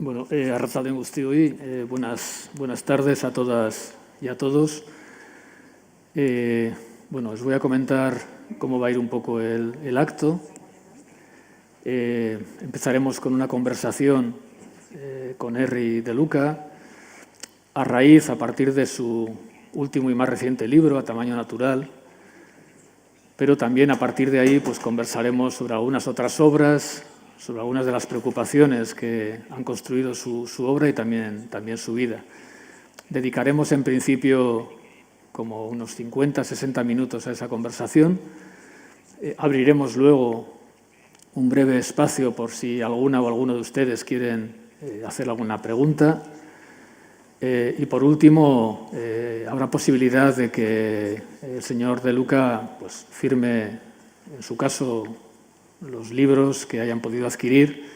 Bueno, arratsalde guztioi, buenas tardes a todas y a todos. Bueno, os voy a comentar cómo va a ir un poco el acto. Empezaremos con una conversación con Henry De Luca, a partir de su último y más reciente libro, A tamaño natural, pero también a partir de ahí pues, conversaremos sobre algunas otras obras, sobre algunas de las preocupaciones que han construido su obra y también su vida. Dedicaremos en principio como unos 50-60 minutos a esa conversación. Abriremos luego un breve espacio por si alguna o alguno de ustedes quieren hacer alguna pregunta. Y por último, habrá posibilidad de que el señor De Luca pues, firme, en su caso, los libros que hayan podido adquirir,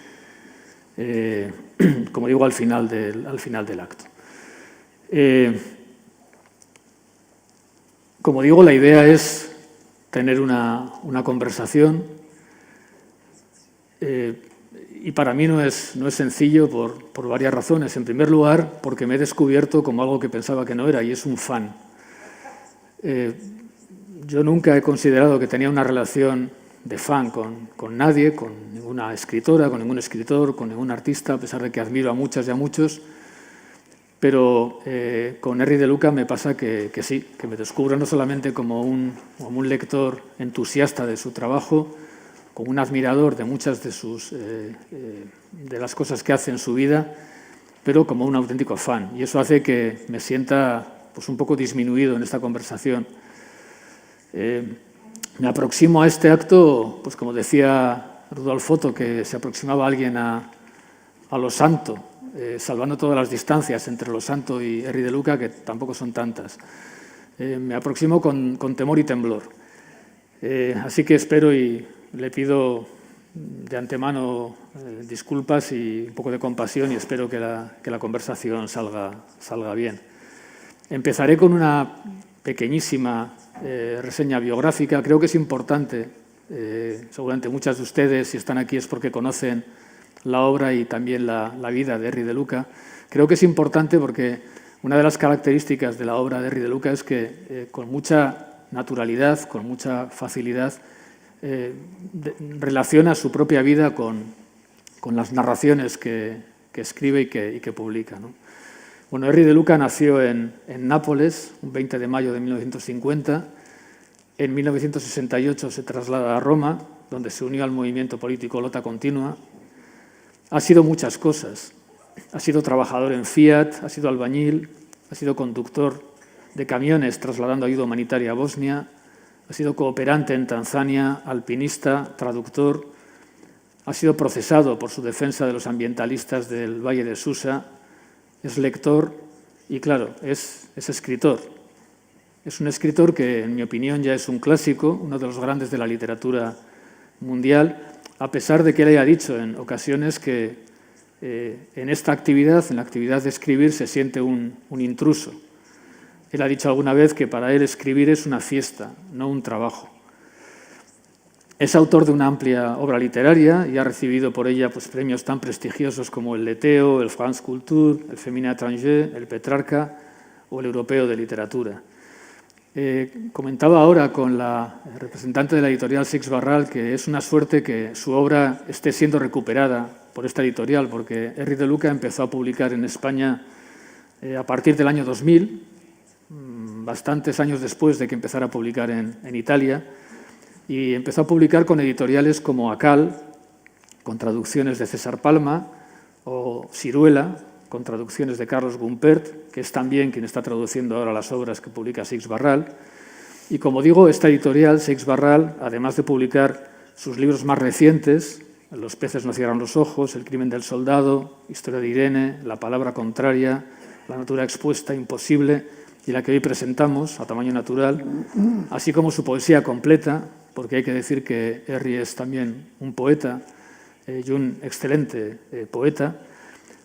como digo, al final del acto. Como digo, la idea es tener una conversación y para mí no es sencillo por varias razones. En primer lugar, porque me he descubierto como algo que pensaba que no era, y es un fan. Yo nunca he considerado que tenía una relación de fan con nadie, con ninguna escritora, con ningún escritor, con ningún artista, a pesar de que admiro a muchas y a muchos. Pero con Henry De Luca me pasa que sí, que me descubro no solamente como un lector entusiasta de su trabajo, como un admirador de muchas de las cosas que hace en su vida, pero como un auténtico fan. Y eso hace que me sienta pues, un poco disminuido en esta conversación. Me aproximo a este acto, pues como decía Rudolf Otto, que se aproximaba alguien a lo santo, salvando todas las distancias entre lo santo y Henry De Luca, que tampoco son tantas. Me aproximo con temor y temblor. Así que espero y le pido de antemano disculpas y un poco de compasión y espero que la conversación salga bien. Empezaré con una pequeñísima reseña biográfica. Creo que es importante, seguramente muchas de ustedes, si están aquí es porque conocen la obra y también la vida de Henry De Luca. Creo que es importante porque una de las características de la obra de Henry De Luca es que con mucha naturalidad, con mucha facilidad, relaciona su propia vida con las narraciones que escribe y que publica, ¿no? Bueno, Henry De Luca nació en Nápoles, un 20 de mayo de 1950. En 1968 se traslada a Roma, donde se unió al movimiento político Lotta Continua. Ha sido muchas cosas. Ha sido trabajador en Fiat, ha sido albañil, ha sido conductor de camiones trasladando ayuda humanitaria a Bosnia, ha sido cooperante en Tanzania, alpinista, traductor, ha sido procesado por su defensa de los ambientalistas del Valle de Susa, es lector y, claro, es escritor. Es un escritor que, en mi opinión, ya es un clásico, uno de los grandes de la literatura mundial, a pesar de que él haya dicho en ocasiones que en esta actividad, en la actividad de escribir, se siente un intruso. Él ha dicho alguna vez que para él escribir es una fiesta, no un trabajo. Es autor de una amplia obra literaria y ha recibido por ella pues, premios tan prestigiosos como el Leteo, el France Culture, el Féminin étranger, el Petrarca o el Europeo de Literatura. Comentaba ahora con la representante de la editorial Seix Barral que es una suerte que su obra esté siendo recuperada por esta editorial, porque Henry De Luca empezó a publicar en España a partir del año 2000, bastantes años después de que empezara a publicar en Italia, y empezó a publicar con editoriales como Acal, con traducciones de César Palma, o Siruela, con traducciones de Carlos Gumpert, que es también quien está traduciendo ahora las obras que publica Seix Barral. Y como digo, esta editorial, Seix Barral, además de publicar sus libros más recientes, Los peces no cierran los ojos, El crimen del soldado, Historia de Irene, La palabra contraria, La natura expuesta, Imposible, y la que hoy presentamos, A tamaño natural, así como su poesía completa, porque hay que decir que Henry es también un poeta y un excelente poeta,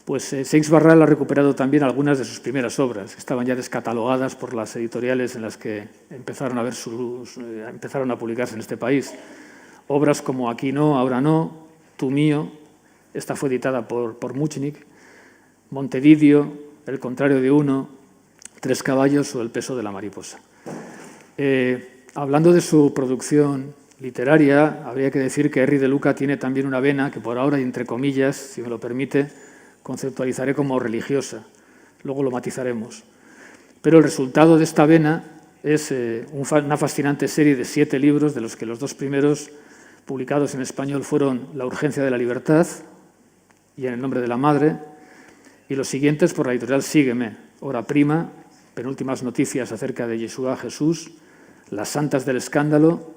pues Seix Barral ha recuperado también algunas de sus primeras obras, que estaban ya descatalogadas por las editoriales en las que empezaron a publicarse en este país. Obras como Aquí no, ahora no, Tú mío, esta fue editada por Muchnik, Montevideo, El contrario de uno, Tres caballos o El peso de la mariposa. Hablando de su producción literaria, habría que decir que Henry de Luca tiene también una vena que por ahora, y entre comillas, si me lo permite, conceptualizaré como religiosa. Luego lo matizaremos. Pero el resultado de esta vena es una fascinante serie de 7 libros, de los que los 2 primeros, publicados en español, fueron La urgencia de la libertad y En el nombre de la madre, y los siguientes por la editorial Sígueme, Hora prima, Penúltimas noticias acerca de Yeshua Jesús, Las santas del escándalo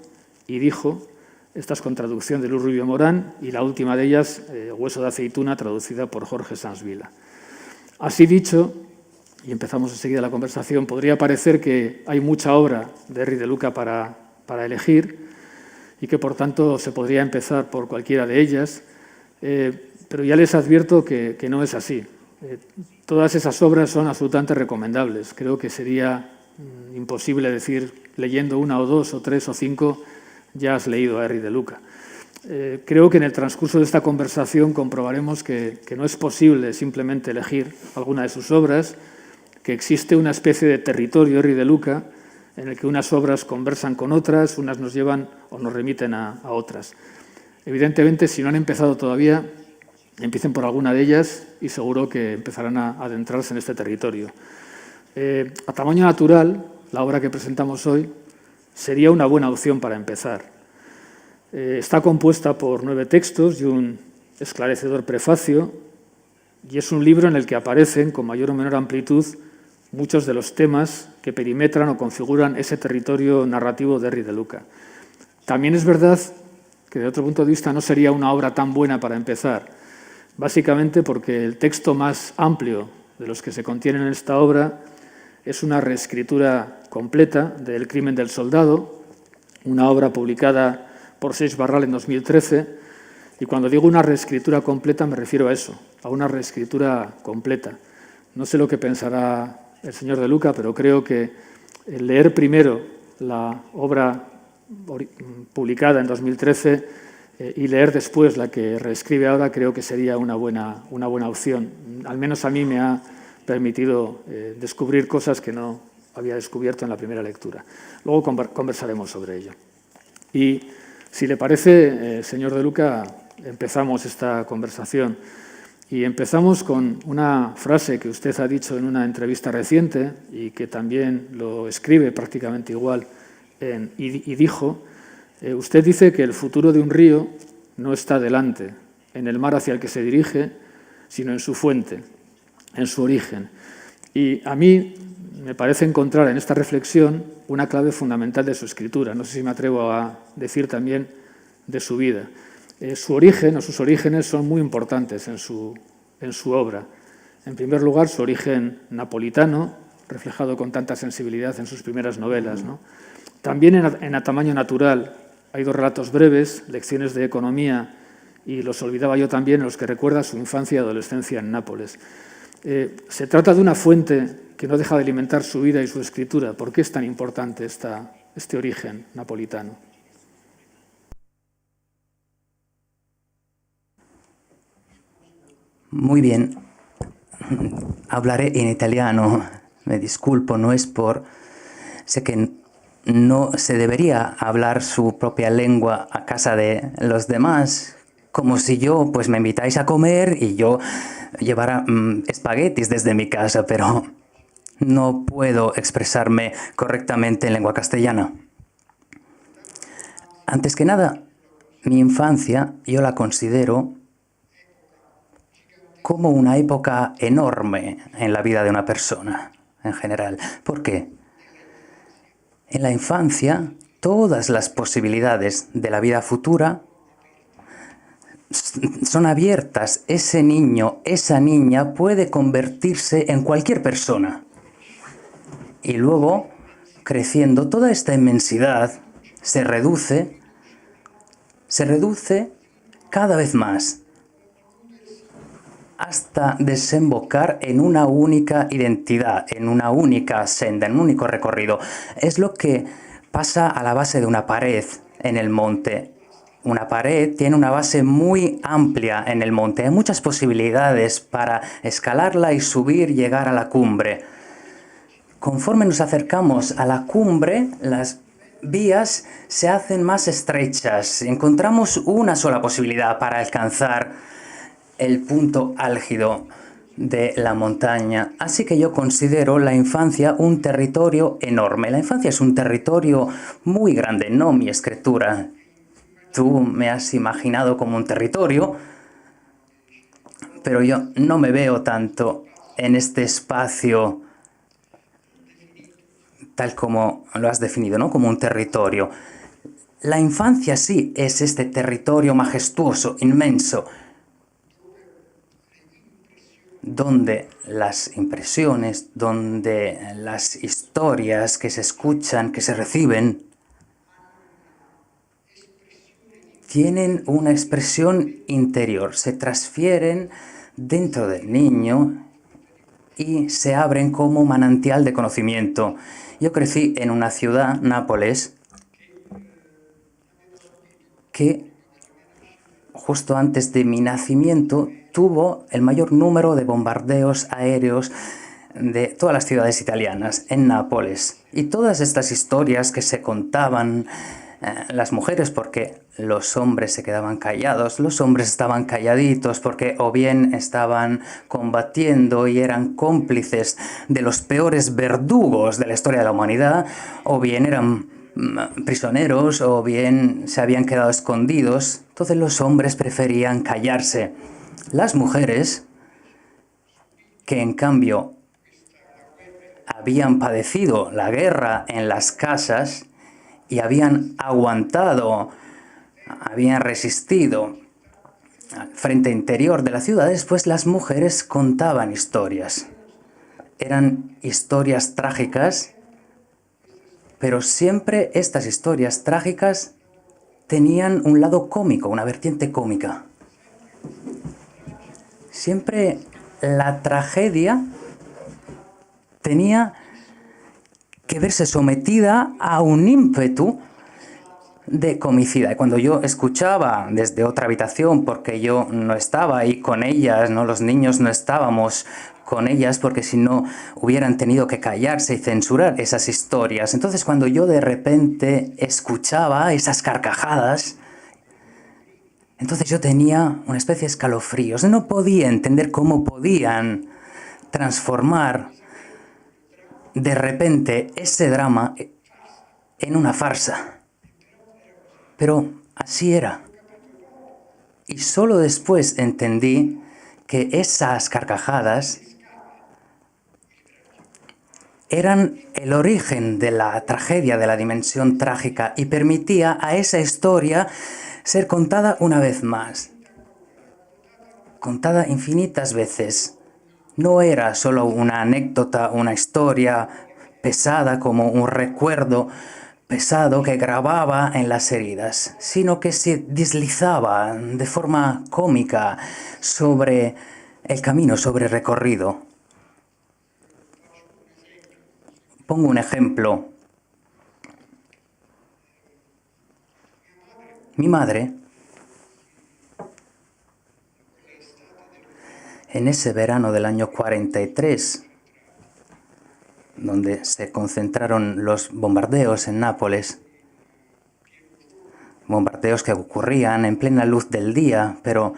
y Dijo, esta es con traducción de Luz Rubio Morán, y la última de ellas, Hueso de aceituna, traducida por Jorge Sanz Vila. Así dicho, y empezamos enseguida la conversación, podría parecer que hay mucha obra de Henry de Luca para elegir y que, por tanto, se podría empezar por cualquiera de ellas, pero ya les advierto que no es así. Todas esas obras son absolutamente recomendables. Creo que sería imposible decir, leyendo 1 o 2 o 3 o 5, ya has leído a Henry de Luca. Creo que en el transcurso de esta conversación comprobaremos que no es posible simplemente elegir alguna de sus obras, que existe una especie de territorio Henry de Luca en el que unas obras conversan con otras, unas nos llevan o nos remiten a otras. Evidentemente, si no han empezado todavía, empiecen por alguna de ellas y seguro que empezarán a adentrarse en este territorio. A tamaño natural, la obra que presentamos hoy sería una buena opción para empezar. Está compuesta por 9 textos y un esclarecedor prefacio, y es un libro en el que aparecen, con mayor o menor amplitud, muchos de los temas que perimetran o configuran ese territorio narrativo de Henry de Luca. También es verdad que, de otro punto de vista, no sería una obra tan buena para empezar, básicamente porque el texto más amplio de los que se contienen en esta obra es una reescritura completa de El crimen del soldado, una obra publicada por Seix Barral en 2013, y cuando digo una reescritura completa me refiero a eso, a una reescritura completa. No sé lo que pensará el señor de Luca, pero creo que el leer primero la obra publicada en 2013 y leer después la que reescribe ahora creo que sería una buena opción. Al menos a mí me ha permitido descubrir cosas que no había descubierto en la primera lectura. Luego conversaremos sobre ello. Y si le parece, señor de Luca, empezamos esta conversación. Y empezamos con una frase que usted ha dicho en una entrevista reciente y que también lo escribe prácticamente igual y dijo, usted dice que el futuro de un río no está delante, en el mar hacia el que se dirige, sino en su fuente, en su origen. Y a mí me parece encontrar en esta reflexión una clave fundamental de su escritura. No sé si me atrevo a decir también de su vida. Su origen o sus orígenes son muy importantes en su obra. En primer lugar, su origen napolitano, reflejado con tanta sensibilidad en sus primeras novelas, ¿no? También en A tamaño natural hay 2 relatos breves, Lecciones de economía y Los olvidaba yo también, en los que recuerda su infancia y adolescencia en Nápoles. Se trata de una fuente que no deja de alimentar su vida y su escritura. ¿Por qué es tan importante este origen napolitano? Muy bien, hablaré en italiano, me disculpo, no es por... Sé que no se debería hablar su propia lengua a casa de los demás, como si yo, pues me invitáis a comer y yo llevara espaguetis desde mi casa, pero no puedo expresarme correctamente en lengua castellana. Antes que nada, mi infancia yo la considero como una época enorme en la vida de una persona, en general. ¿Por qué? En la infancia, todas las posibilidades de la vida futura son abiertas. Ese niño, esa niña puede convertirse en cualquier persona. Y luego, creciendo, toda esta inmensidad se reduce cada vez más, hasta desembocar en una única identidad, en una única senda, en un único recorrido. Es lo que pasa a la base de una pared en el monte. una pared tiene una base muy amplia en el monte. Hay muchas posibilidades para escalarla y subir, llegar a la cumbre. Conforme nos acercamos a la cumbre, las vías se hacen más estrechas. Encontramos una sola posibilidad para alcanzar el punto álgido de la montaña. Así que yo considero la infancia un territorio enorme. La infancia es un territorio muy grande, no mi escritura. Tú me has imaginado como un territorio, pero yo no me veo tanto en este espacio tal como lo has definido, ¿no? Como un territorio. La infancia sí es este territorio majestuoso, inmenso, donde las impresiones, donde las historias que se escuchan, que se reciben, tienen una expresión interior, se transfieren dentro del niño y se abren como manantial de conocimiento. Yo crecí en una ciudad, Nápoles, que justo antes de mi nacimiento tuvo el mayor número de bombardeos aéreos de todas las ciudades italianas, en Nápoles. Y todas estas historias que se contaban las mujeres, porque los hombres se quedaban callados, los hombres estaban calladitos porque o bien estaban combatiendo y eran cómplices de los peores verdugos de la historia de la humanidad, o bien eran prisioneros, o bien se habían quedado escondidos. Entonces los hombres preferían callarse. Las mujeres, que en cambio habían padecido la guerra en las casas y habían aguantado, habían resistido al frente interior de las ciudades, pues las mujeres contaban historias. Eran historias trágicas, pero siempre estas historias trágicas tenían un lado cómico, una vertiente cómica. Siempre la tragedia tenía que verse sometida a un ímpetu de comicidad. Y cuando yo escuchaba desde otra habitación, porque yo no estaba ahí con ellas, ¿no? Los niños no estábamos con ellas, porque si no hubieran tenido que callarse y censurar esas historias. Entonces, cuando yo de repente escuchaba esas carcajadas, entonces yo tenía una especie de escalofríos. No podía entender cómo podían transformar de repente ese drama en una farsa. Pero así era. Y solo después entendí que esas carcajadas eran el origen de la tragedia, de la dimensión trágica, y permitía a esa historia ser contada una vez más. Contada infinitas veces. No era solo una anécdota, una historia pesada como un recuerdo pesado que grababa en las heridas, sino que se deslizaba de forma cómica sobre el camino, sobre el recorrido. Pongo un ejemplo. Mi madre, en ese verano del año 43, donde se concentraron los bombardeos en Nápoles, bombardeos que ocurrían en plena luz del día, pero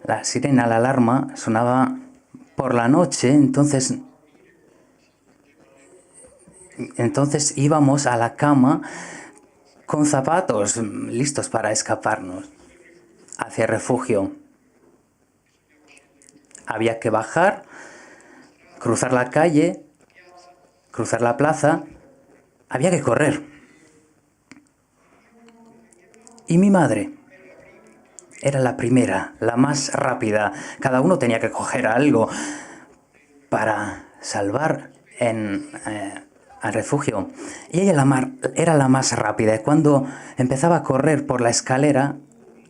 la sirena, la alarma, sonaba por la noche, entonces íbamos a la cama con zapatos listos para escaparnos hacia el refugio. Había que bajar, cruzar la calle, cruzar la plaza, había que correr. Y mi madre era la primera, la más rápida. Cada uno tenía que coger algo para salvar al refugio. Y ella era la más rápida. Y cuando empezaba a correr por la escalera,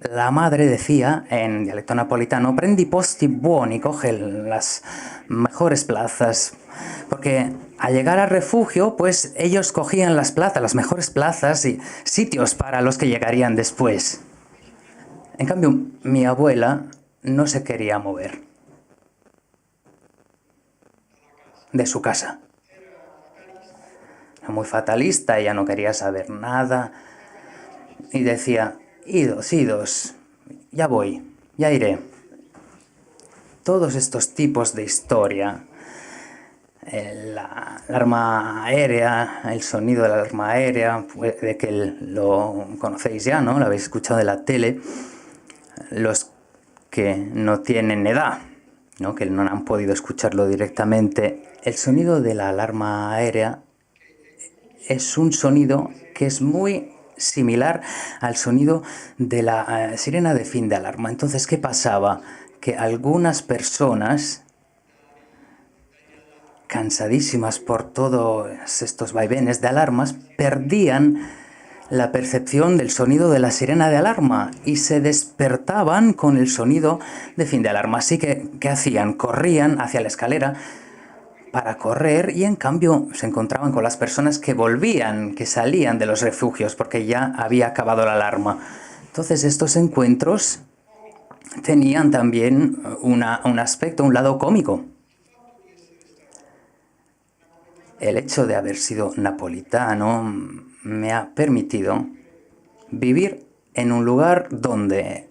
la madre decía, en dialecto napolitano, «Prendi posti buoni», coge las mejores plazas. Porque al llegar al refugio, pues ellos cogían las plazas, las mejores plazas y sitios para los que llegarían después. En cambio, mi abuela no se quería mover de su casa. Era muy fatalista, ella no quería saber nada y decía, idos, ya voy, ya iré. Todos estos tipos de historia, la alarma aérea, el sonido de la alarma aérea, puede que lo conocéis ya, ¿no? Lo habéis escuchado de la tele. Los que no tienen edad, ¿no? Que no han podido escucharlo directamente, el sonido de la alarma aérea es un sonido que es muy similar al sonido de la sirena de fin de alarma. Entonces, ¿qué pasaba? Que algunas personas, cansadísimas por todos estos vaivenes de alarmas, perdían la percepción del sonido de la sirena de alarma y se despertaban con el sonido de fin de alarma. Así que, ¿qué hacían? Corrían hacia la escalera para correr y en cambio se encontraban con las personas que volvían, que salían de los refugios porque ya había acabado la alarma. Entonces estos encuentros tenían también un aspecto, un lado cómico. El hecho de haber sido napolitano me ha permitido vivir en un lugar donde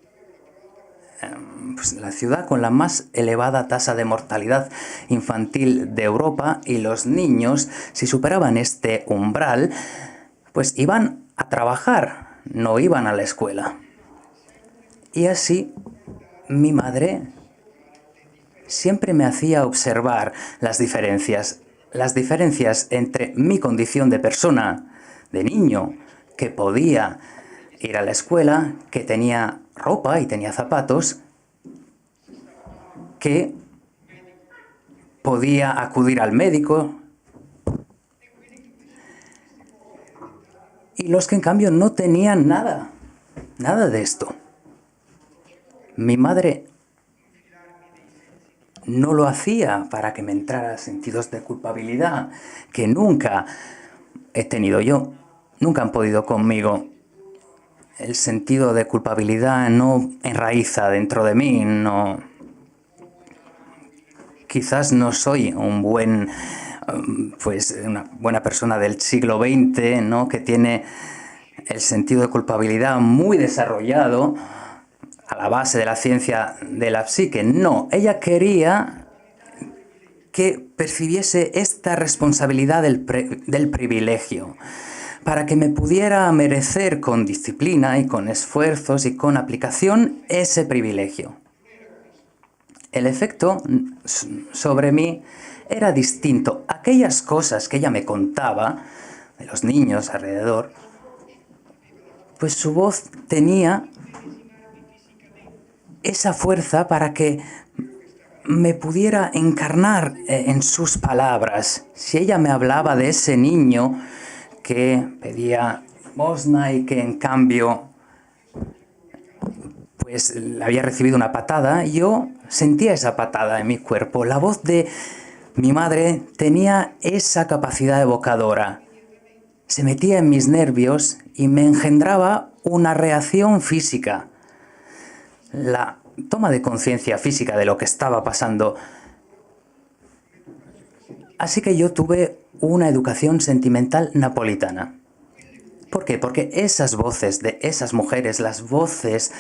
pues, la ciudad con la más elevada tasa de mortalidad infantil de Europa, y los niños, si superaban este umbral, pues iban a trabajar, no iban a la escuela. Y así mi madre siempre me hacía observar las diferencias entre mi condición de persona, de niño, que podía ir a la escuela, que tenía ropa y tenía zapatos, que podía acudir al médico, y los que en cambio no tenían nada de esto. Mi madre no lo hacía para que me entrara sentidos de culpabilidad que nunca he tenido yo. Nunca han podido conmigo. El sentido de culpabilidad no enraiza dentro de mí, no. Quizás no soy una buena persona del siglo XX, ¿no? Que tiene el sentido de culpabilidad muy desarrollado a la base de la ciencia de la psique. No, ella quería que percibiese esta responsabilidad del privilegio, para que me pudiera merecer con disciplina y con esfuerzos y con aplicación ese privilegio. El efecto sobre mí era distinto. Aquellas cosas que ella me contaba de los niños alrededor, pues su voz tenía esa fuerza para que me pudiera encarnar en sus palabras. Si ella me hablaba de ese niño que pedía limosna y que en cambio pues había recibido una patada, yo sentía esa patada en mi cuerpo. La voz de mi madre tenía esa capacidad evocadora. Se metía en mis nervios y me engendraba una reacción física. La toma de conciencia física de lo que estaba pasando. Así que yo tuve una educación sentimental napolitana. ¿Por qué? Porque esas voces de esas mujeres, las voces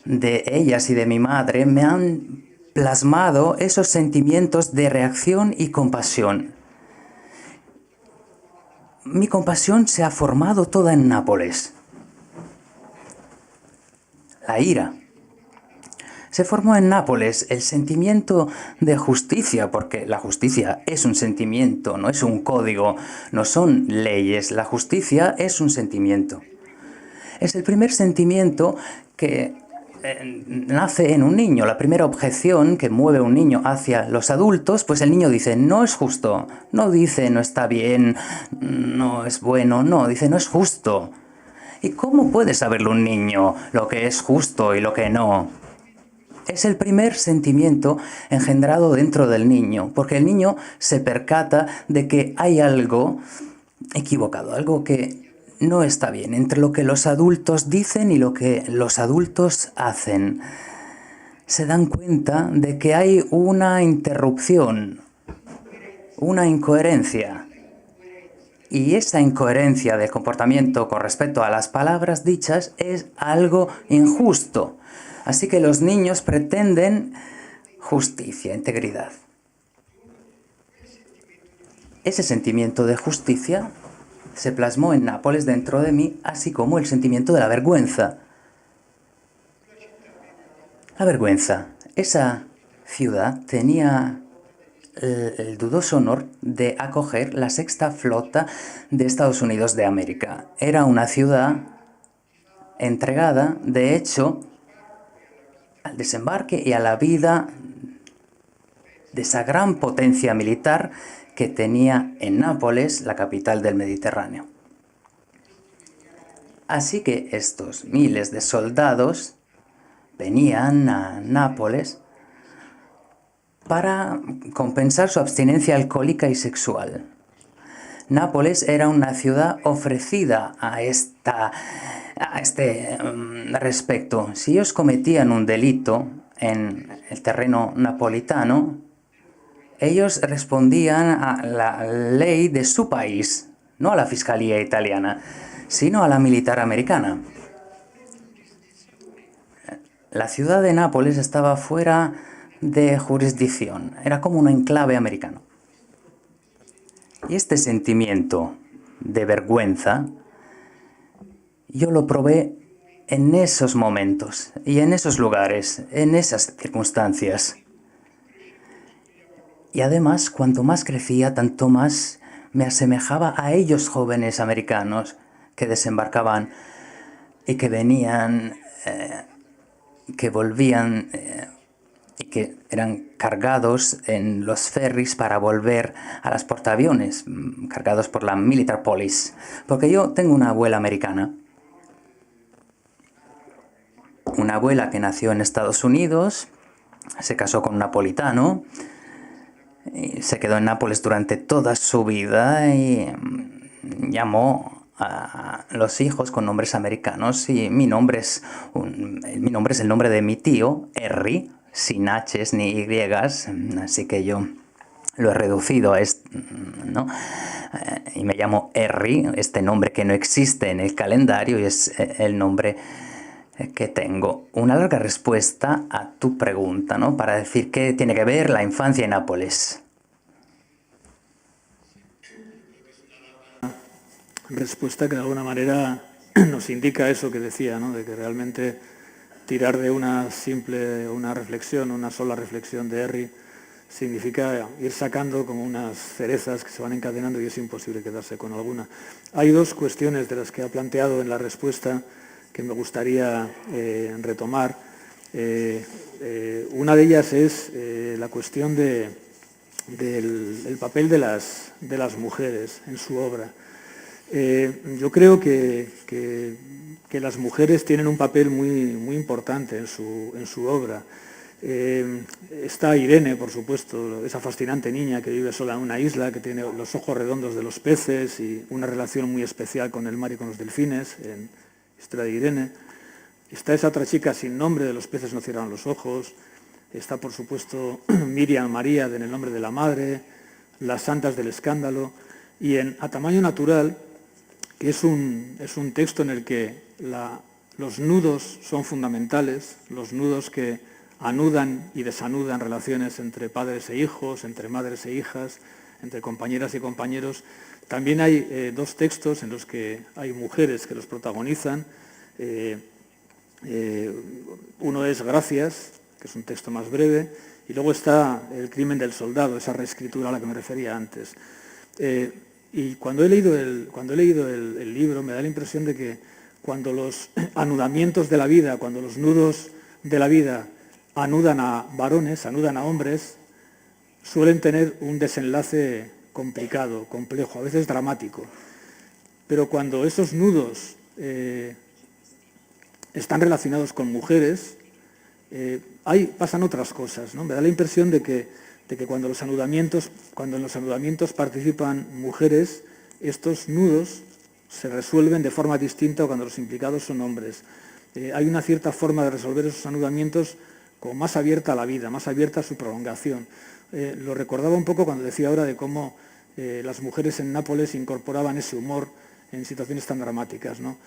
de ellas y de mi madre, me han plasmado esos sentimientos de reacción y compasión. Mi compasión se ha formado toda en Nápoles. La ira se formó en Nápoles, el sentimiento de justicia, porque la justicia es un sentimiento, no es un código, no son leyes, la justicia es un sentimiento. Es el primer sentimiento que nace en un niño, la primera objeción que mueve a un niño hacia los adultos, pues el niño dice, no es justo, no dice, no está bien, no es bueno, no, dice, no es justo. ¿Y cómo puede saberlo un niño lo que es justo y lo que no? Es el primer sentimiento engendrado dentro del niño, porque el niño se percata de que hay algo equivocado, algo que no está bien entre lo que los adultos dicen y lo que los adultos hacen. Se dan cuenta de que hay una interrupción, una incoherencia. Y esa incoherencia del comportamiento con respecto a las palabras dichas es algo injusto. Así que los niños pretenden justicia, integridad. Ese sentimiento de justicia se plasmó en Nápoles dentro de mí, así como el sentimiento de la vergüenza. La vergüenza. Esa ciudad tenía el dudoso honor de acoger la sexta flota de Estados Unidos de América. Era una ciudad entregada, de hecho, al desembarque y a la vida de esa gran potencia militar que tenía en Nápoles, la capital del Mediterráneo. Así que estos miles de soldados venían a Nápoles para compensar su abstinencia alcohólica y sexual. Nápoles era una ciudad ofrecida a este respecto. Si ellos cometían un delito en el terreno napolitano, ellos respondían a la ley de su país, no a la fiscalía italiana, sino a la militar americana. La ciudad de Nápoles estaba fuera de jurisdicción, era como un enclave americano. Y este sentimiento de vergüenza, yo lo probé en esos momentos y en esos lugares, en esas circunstancias. Y además, cuanto más crecía, tanto más me asemejaba a ellos jóvenes americanos que desembarcaban y que venían, que volvían y que eran cargados en los ferries para volver a las portaaviones, cargados por la Military Police. Porque yo tengo una abuela americana, una abuela que nació en Estados Unidos, se casó con un napolitano, y se quedó en Nápoles durante toda su vida y llamó a los hijos con nombres americanos, y mi nombre es el nombre de mi tío, Harry, sin H's ni Y's, así que yo lo he reducido a ¿no? Y me llamo Harry, este nombre que no existe en el calendario, y es el nombre que tengo. Una larga respuesta a tu pregunta, ¿no? Para decir qué tiene que ver la infancia en Nápoles. Respuesta que de alguna manera nos indica eso que decía, ¿no? De que realmente tirar de una reflexión, una sola reflexión de Harry, significa ir sacando como unas cerezas que se van encadenando y es imposible quedarse con alguna. Hay dos cuestiones de las que ha planteado en la respuesta que me gustaría retomar. Una de ellas es la cuestión del papel de las mujeres en su obra. Yo creo que las mujeres tienen un papel muy importante en su obra. Está Irene, por supuesto, esa fascinante niña que vive sola en una isla, que tiene los ojos redondos de los peces y una relación muy especial con el mar y con los delfines, en Historia de Irene. Está esa otra chica sin nombre, de los peces no cierran los ojos. Está, por supuesto, Miriam María, en el nombre de la madre, las santas del escándalo. Y A tamaño natural, que es un texto en el que los nudos son fundamentales, los nudos que anudan y desanudan relaciones entre padres e hijos, entre madres e hijas, entre compañeras y compañeros. También hay dos textos en los que hay mujeres que los protagonizan. Uno es Gracias, que es un texto más breve, y luego está El crimen del soldado, esa reescritura a la que me refería antes. Y cuando he leído el libro me da la impresión de que cuando los anudamientos de la vida, cuando los nudos de la vida anudan a varones, anudan a hombres, suelen tener un desenlace complicado, complejo, a veces dramático. Pero cuando esos nudos están relacionados con mujeres, pasan otras cosas, ¿no? Me da la impresión de que cuando en los anudamientos participan mujeres, estos nudos se resuelven de forma distinta cuando los implicados son hombres. Hay una cierta forma de resolver esos anudamientos como más abierta a la vida, más abierta a su prolongación. Lo recordaba un poco cuando decía ahora de cómo las mujeres en Nápoles incorporaban ese humor en situaciones tan dramáticas, ¿no?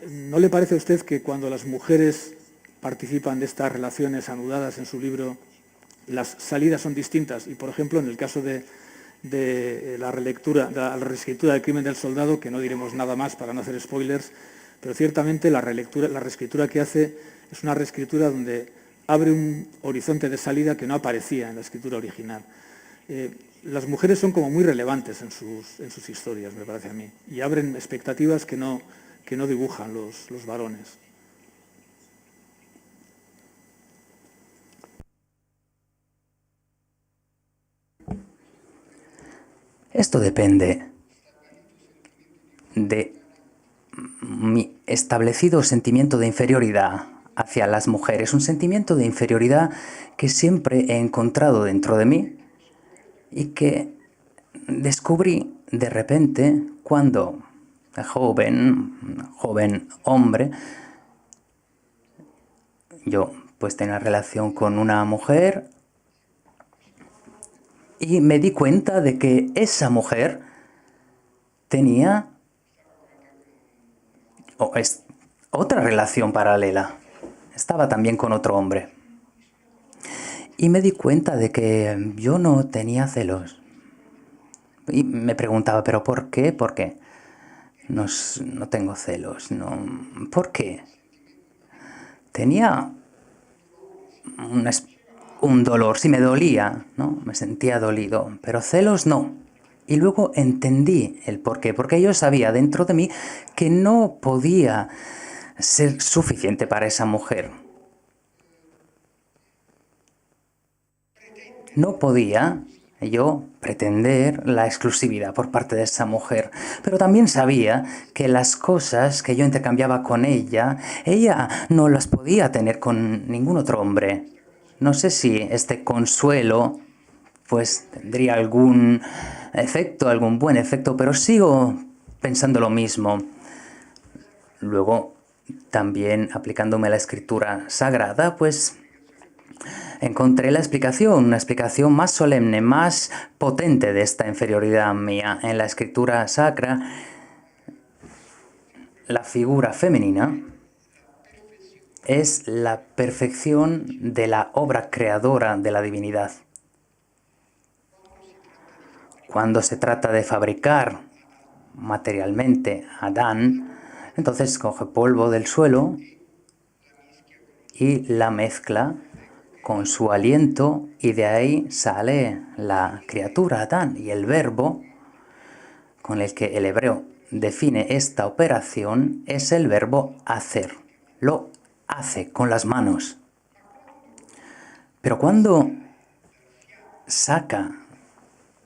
¿No le parece a usted que cuando las mujeres participan de estas relaciones anudadas en su libro, las salidas son distintas? Y, por ejemplo, en el caso de la reescritura del Crimen del Soldado, que no diremos nada más para no hacer spoilers, pero ciertamente la reescritura que hace es una reescritura donde abre un horizonte de salida que no aparecía en la escritura original. Las mujeres son como muy relevantes en sus historias, me parece a mí, y abren expectativas que no dibujan los varones. Esto depende de mi establecido sentimiento de inferioridad hacia las mujeres, un sentimiento de inferioridad que siempre he encontrado dentro de mí y que descubrí de repente cuando joven hombre, yo pues tenía relación con una mujer y me di cuenta de que esa mujer tenía otra relación paralela. Estaba también con otro hombre. Y me di cuenta de que yo no tenía celos. Y me preguntaba, ¿pero por qué? ¿Por qué? No tengo celos. No. ¿Por qué? Tenía un dolor, sí me dolía, ¿no? Me sentía dolido, pero celos no. Y luego entendí el por qué, porque yo sabía dentro de mí que no podía ser suficiente para esa mujer. No podía yo pretender la exclusividad por parte de esa mujer, pero también sabía que las cosas que yo intercambiaba con ella no las podía tener con ningún otro hombre. No sé si este consuelo pues tendría algún efecto, algún buen efecto, pero sigo pensando lo mismo. Luego, también aplicándome a la escritura sagrada, pues encontré la explicación, una explicación más solemne, más potente de esta inferioridad mía. En la escritura sacra, la figura femenina es la perfección de la obra creadora de la divinidad. Cuando se trata de fabricar materialmente a Adán, entonces coge polvo del suelo y la mezcla con su aliento y de ahí sale la criatura Adán. Y el verbo con el que el hebreo define esta operación es el verbo hacer. Lo hace con las manos. Pero cuando saca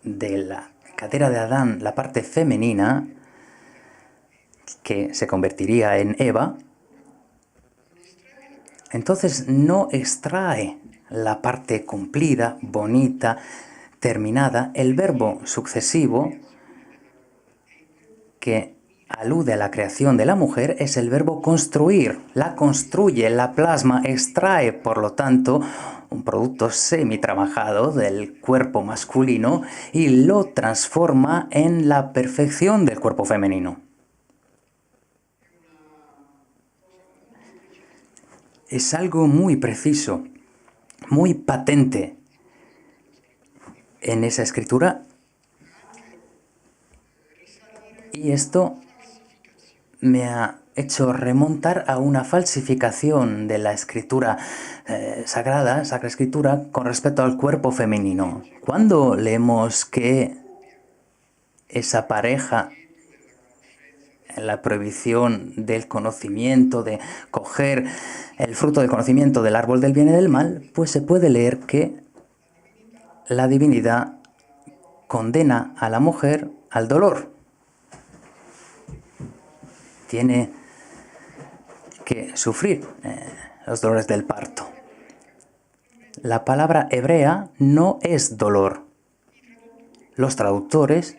de la cadera de Adán la parte femenina, que se convertiría en Eva, entonces no extrae la parte cumplida, bonita, terminada. El verbo sucesivo que alude a la creación de la mujer es el verbo construir. La construye, la plasma, extrae, por lo tanto, un producto semi-trabajado del cuerpo masculino y lo transforma en la perfección del cuerpo femenino. Es algo muy preciso, muy patente en esa escritura. Y esto me ha hecho remontar a una falsificación de la escritura sagrada, Sacra Escritura, con respecto al cuerpo femenino. Cuando leemos que esa pareja, la prohibición del conocimiento, de coger el fruto del conocimiento del árbol del bien y del mal, pues se puede leer que la divinidad condena a la mujer al dolor. Tiene que sufrir los dolores del parto. La palabra hebrea no es dolor. Los traductores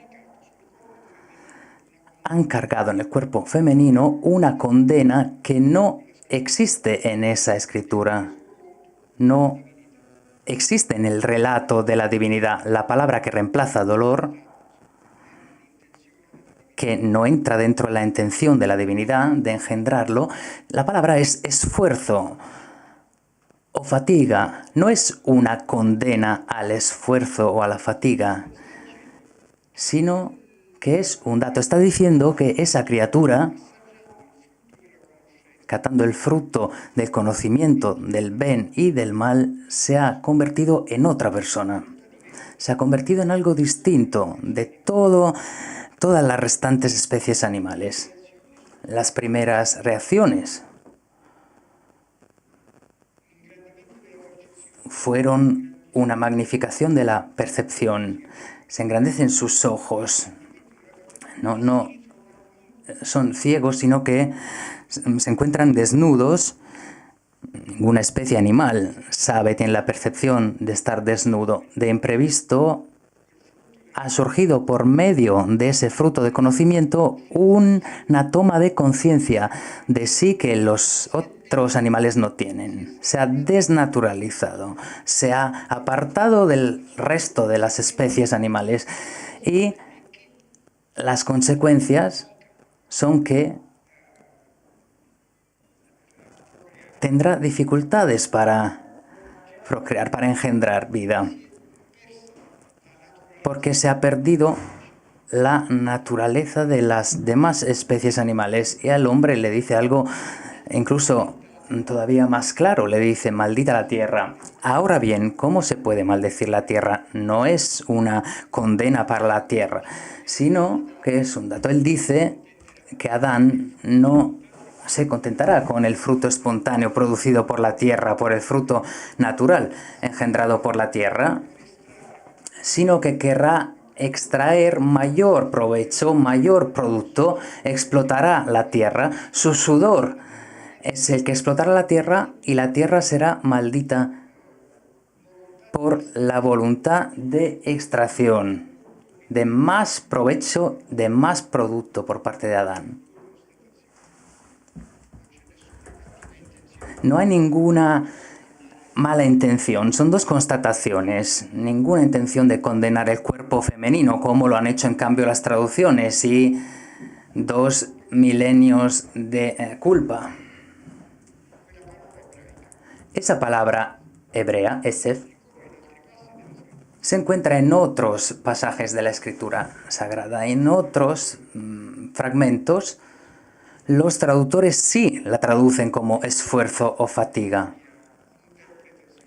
han cargado en el cuerpo femenino una condena que no existe en esa escritura, no existe en el relato de la divinidad. La palabra que reemplaza dolor, que no entra dentro de la intención de la divinidad de engendrarlo, la palabra es esfuerzo o fatiga. No es una condena al esfuerzo o a la fatiga, sino que es un dato. Está diciendo que esa criatura, catando el fruto del conocimiento del bien y del mal, se ha convertido en otra persona. Se ha convertido en algo distinto de todas las restantes especies animales. Las primeras reacciones fueron una magnificación de la percepción. Se engrandecen sus ojos. No son ciegos, sino que se encuentran desnudos. Ninguna especie animal tiene la percepción de estar desnudo. De imprevisto ha surgido por medio de ese fruto de conocimiento una toma de conciencia de sí que los otros animales no tienen. Se ha desnaturalizado, se ha apartado del resto de las especies animales y las consecuencias son que tendrá dificultades para procrear, para engendrar vida, porque se ha perdido la naturaleza de las demás especies animales. Y al hombre le dice algo incluso todavía más claro, le dice: maldita la tierra. Ahora bien, ¿cómo se puede maldecir la tierra? No es una condena para la tierra, sino que es un dato. Él dice que Adán no se contentará con el fruto espontáneo producido por la tierra, por el fruto natural engendrado por la tierra, sino que querrá extraer mayor provecho, mayor producto, explotará la tierra. Su sudor es el que explotará la tierra y la tierra será maldita por la voluntad de extracción, de más provecho, de más producto por parte de Adán. No hay ninguna mala intención, son dos constataciones. Ninguna intención de condenar el cuerpo femenino, como lo han hecho en cambio las traducciones, y 2 milenios de culpa. Esa palabra hebrea, esef, se encuentra en otros pasajes de la Escritura Sagrada. En otros fragmentos, los traductores sí la traducen como esfuerzo o fatiga.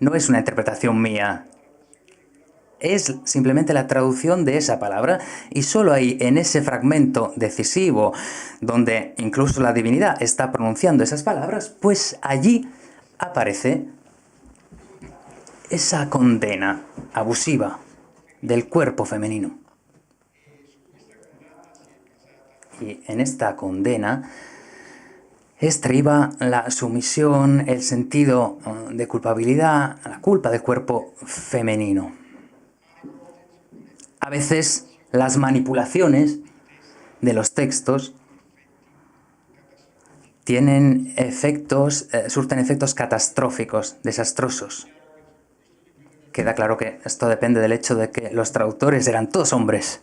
No es una interpretación mía. Es simplemente la traducción de esa palabra, y solo ahí, en ese fragmento decisivo, donde incluso la divinidad está pronunciando esas palabras, pues allí aparece esa condena abusiva del cuerpo femenino. Y en esta condena estriba la sumisión, el sentido de culpabilidad, la culpa del cuerpo femenino. A veces las manipulaciones de los textos tienen surten efectos catastróficos, desastrosos. Queda claro que esto depende del hecho de que los traductores eran todos hombres.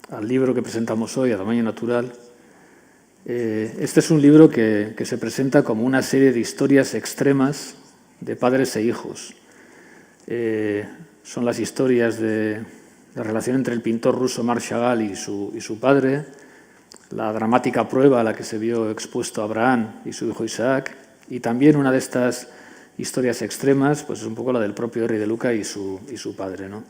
Al libro que presentamos hoy, A tamaño natural, este es un libro que se presenta como una serie de historias extremas de padres e hijos. Son las historias de la relación entre el pintor ruso Marc Chagall y su padre, la dramática prueba a la que se vio expuesto Abraham y su hijo Isaac, y también una de estas historias extremas pues es un poco la del propio Henri de Luca y su padre, ¿no?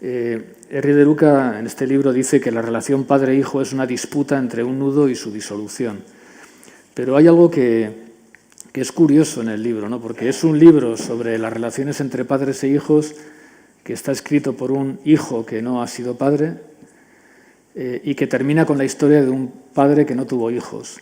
Henri de Luca en este libro dice que la relación padre-hijo es una disputa entre un nudo y su disolución. Pero hay algo que es curioso en el libro, ¿no? Porque es un libro sobre las relaciones entre padres e hijos que está escrito por un hijo que no ha sido padre y que termina con la historia de un padre que no tuvo hijos.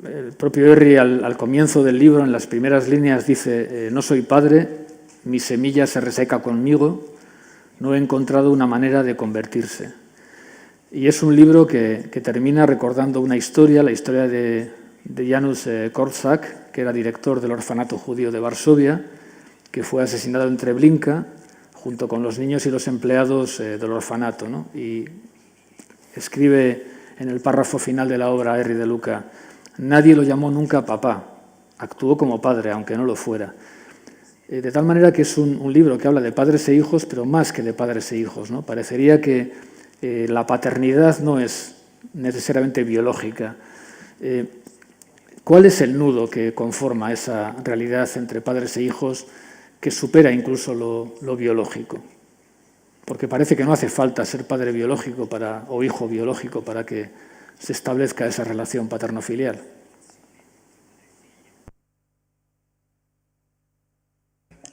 El propio Henry al comienzo del libro, en las primeras líneas, dice: no soy padre, mi semilla se reseca conmigo, no he encontrado una manera de convertirse. Y es un libro que termina recordando una historia, la historia de Janusz Korczak, que era director del orfanato judío de Varsovia, que fue asesinado en Treblinka junto con los niños y los empleados del orfanato, ¿no? Y escribe en el párrafo final de la obra Henry de Luca: nadie lo llamó nunca papá, actuó como padre, aunque no lo fuera. De tal manera que es un libro que habla de padres e hijos, pero más que de padres e hijos, ¿no? Parecería que la paternidad no es necesariamente biológica. ¿Cuál es el nudo que conforma esa realidad entre padres e hijos que supera incluso lo biológico? Porque parece que no hace falta ser padre biológico o hijo biológico para que se establezca esa relación paterno-filial.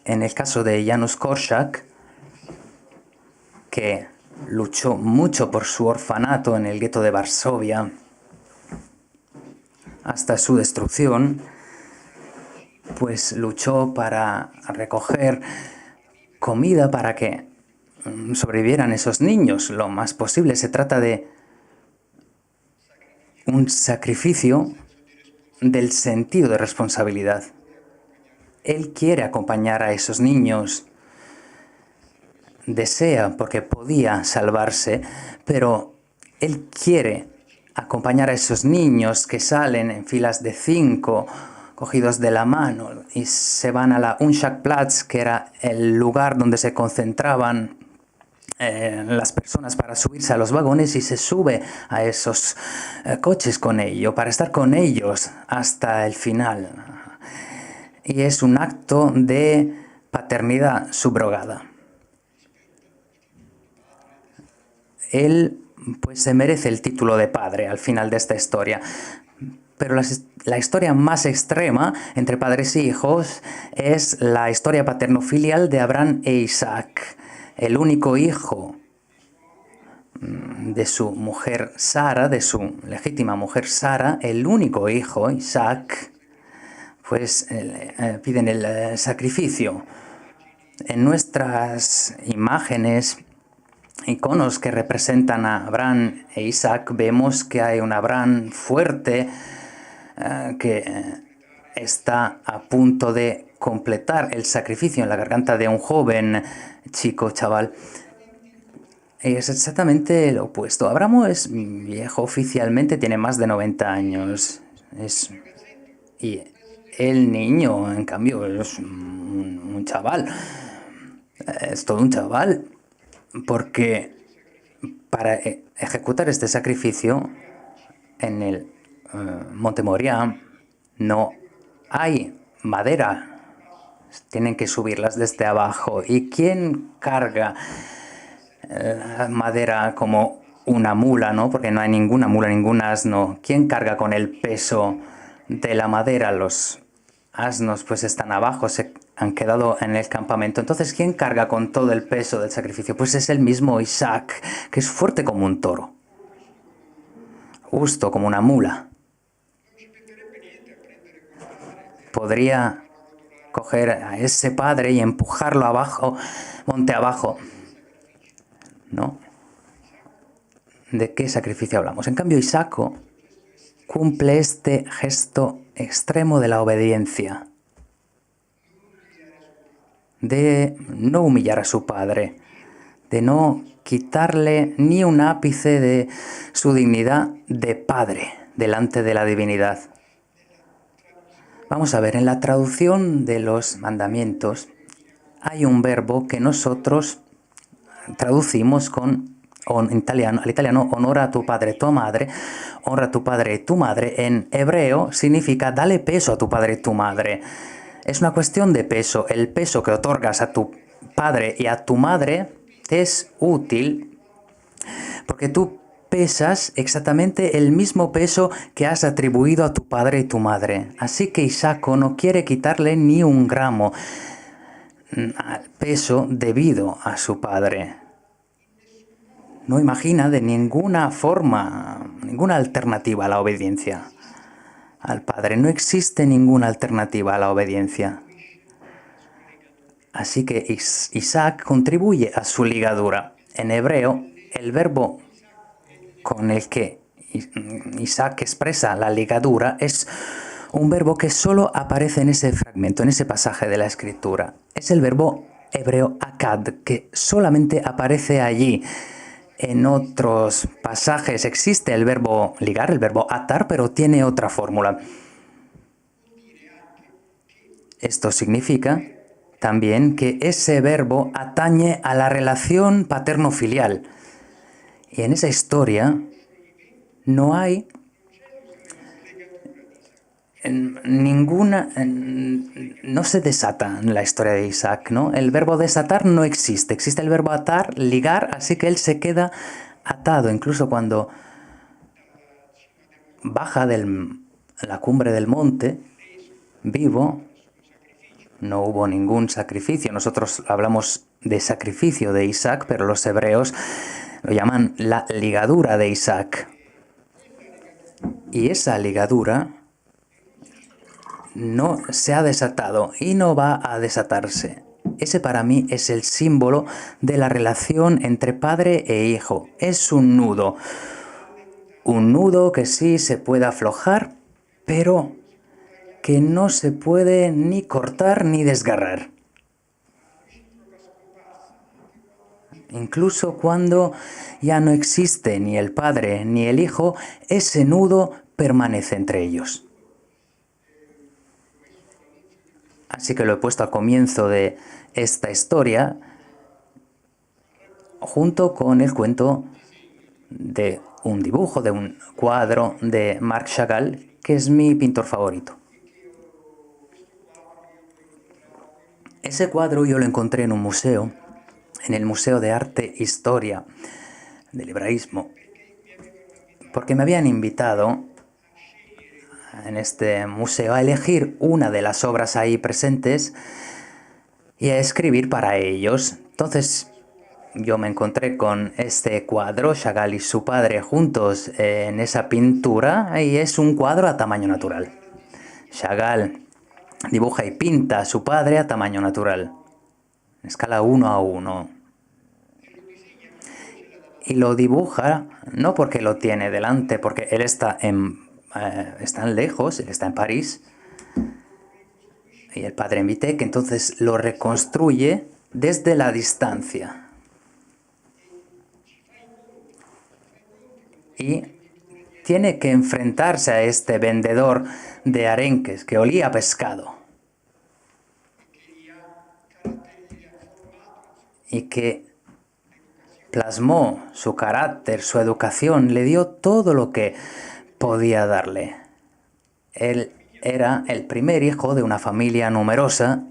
En el caso de Janusz Korczak, que luchó mucho por su orfanato en el gueto de Varsovia hasta su destrucción, pues luchó para recoger comida para que sobrevivieran esos niños lo más posible. Se trata de un sacrificio del sentido de responsabilidad. Él quiere acompañar a esos niños, desea, porque podía salvarse, pero él quiere acompañar a esos niños que salen en filas de 5, cogidos de la mano, y se van a la Unschakplatz, que era el lugar donde se concentraban las personas para subirse a los vagones, y se sube a esos coches con ellos, para estar con ellos hasta el final. Y es un acto de paternidad subrogada. Él pues se merece el título de padre al final de esta historia. Pero la historia más extrema entre padres e hijos es la historia paterno-filial de Abraham e Isaac, el único hijo de su mujer Sara, de su legítima mujer Sara, el único hijo, Isaac, pues piden el sacrificio. En nuestras imágenes, iconos que representan a Abraham e Isaac, vemos que hay un Abraham fuerte que está a punto de completar el sacrificio en la garganta de un joven chaval. Es exactamente lo opuesto. Abraham es viejo oficialmente, tiene más de 90 años. Y el niño, en cambio, es un chaval. Es todo un chaval. Porque para ejecutar este sacrificio en el Monte Moriah no hay madera. Tienen que subirlas desde abajo. ¿Y quién carga la madera como una mula, no? Porque no hay ninguna mula, ningún asno. ¿Quién carga con el peso de la madera? Los asnos pues están abajo, se han quedado en el campamento. Entonces, ¿quién carga con todo el peso del sacrificio? Pues es el mismo Isaac, que es fuerte como un toro, justo como una mula. Podría coger a ese padre y empujarlo abajo, monte abajo. ¿No? ¿De qué sacrificio hablamos? En cambio, Isaac cumple este gesto extremo de la obediencia, de no humillar a su padre, de no quitarle ni un ápice de su dignidad de padre delante de la divinidad. Vamos a ver, en la traducción de los mandamientos hay un verbo que nosotros traducimos al italiano, honora a tu padre y tu madre. Honra a tu padre y tu madre. En hebreo significa dale peso a tu padre y tu madre. Es una cuestión de peso. El peso que otorgas a tu padre y a tu madre es útil porque tú pesas exactamente el mismo peso que has atribuido a tu padre y tu madre. Así que Isaac no quiere quitarle ni un gramo al peso debido a su padre. No imagina de ninguna forma, ninguna alternativa a la obediencia. al Padre. No existe ninguna alternativa a la obediencia. Así que Isaac contribuye a su ligadura. En hebreo, el verbo con el que Isaac expresa la ligadura es un verbo que solo aparece en ese fragmento, en ese pasaje de la Escritura. Es el verbo hebreo akad, que solamente aparece allí. En otros pasajes existe el verbo ligar, el verbo atar, pero tiene otra fórmula. Esto significa también que ese verbo atañe a la relación paterno-filial. Y en esa historia no hay no se desata en la historia de Isaac, ¿no? El verbo desatar no existe. Existe el verbo atar, ligar, así que él se queda atado. Incluso cuando baja de la cumbre del monte, vivo, no hubo ningún sacrificio. Nosotros hablamos de sacrificio de Isaac, pero los hebreos lo llaman la ligadura de Isaac. Y esa ligadura no se ha desatado y no va a desatarse. Ese para mí es el símbolo de la relación entre padre e hijo. Es un nudo que sí se puede aflojar, pero que no se puede ni cortar ni desgarrar. Incluso cuando ya no existe ni el padre ni el hijo, ese nudo permanece entre ellos. Así que lo he puesto al comienzo de esta historia, junto con el cuento de un dibujo, de un cuadro de Marc Chagall, que es mi pintor favorito. Ese cuadro yo lo encontré en un museo, en el Museo de Arte e Historia del Hebraísmo, porque me habían invitado en este museo a elegir una de las obras ahí presentes y a escribir para ellos. Entonces yo me encontré con este cuadro, Chagall y su padre juntos en esa pintura, y es un cuadro a tamaño natural. Chagall dibuja y pinta a su padre a tamaño natural, en escala 1:1. Y lo dibuja no porque lo tiene delante, porque él están lejos, él está en París, y el padre en Vitek, entonces lo reconstruye desde la distancia. Y tiene que enfrentarse a este vendedor de arenques que olía a pescado y que plasmó su carácter, su educación, le dio todo lo que podía darle. Él era el primer hijo de una familia numerosa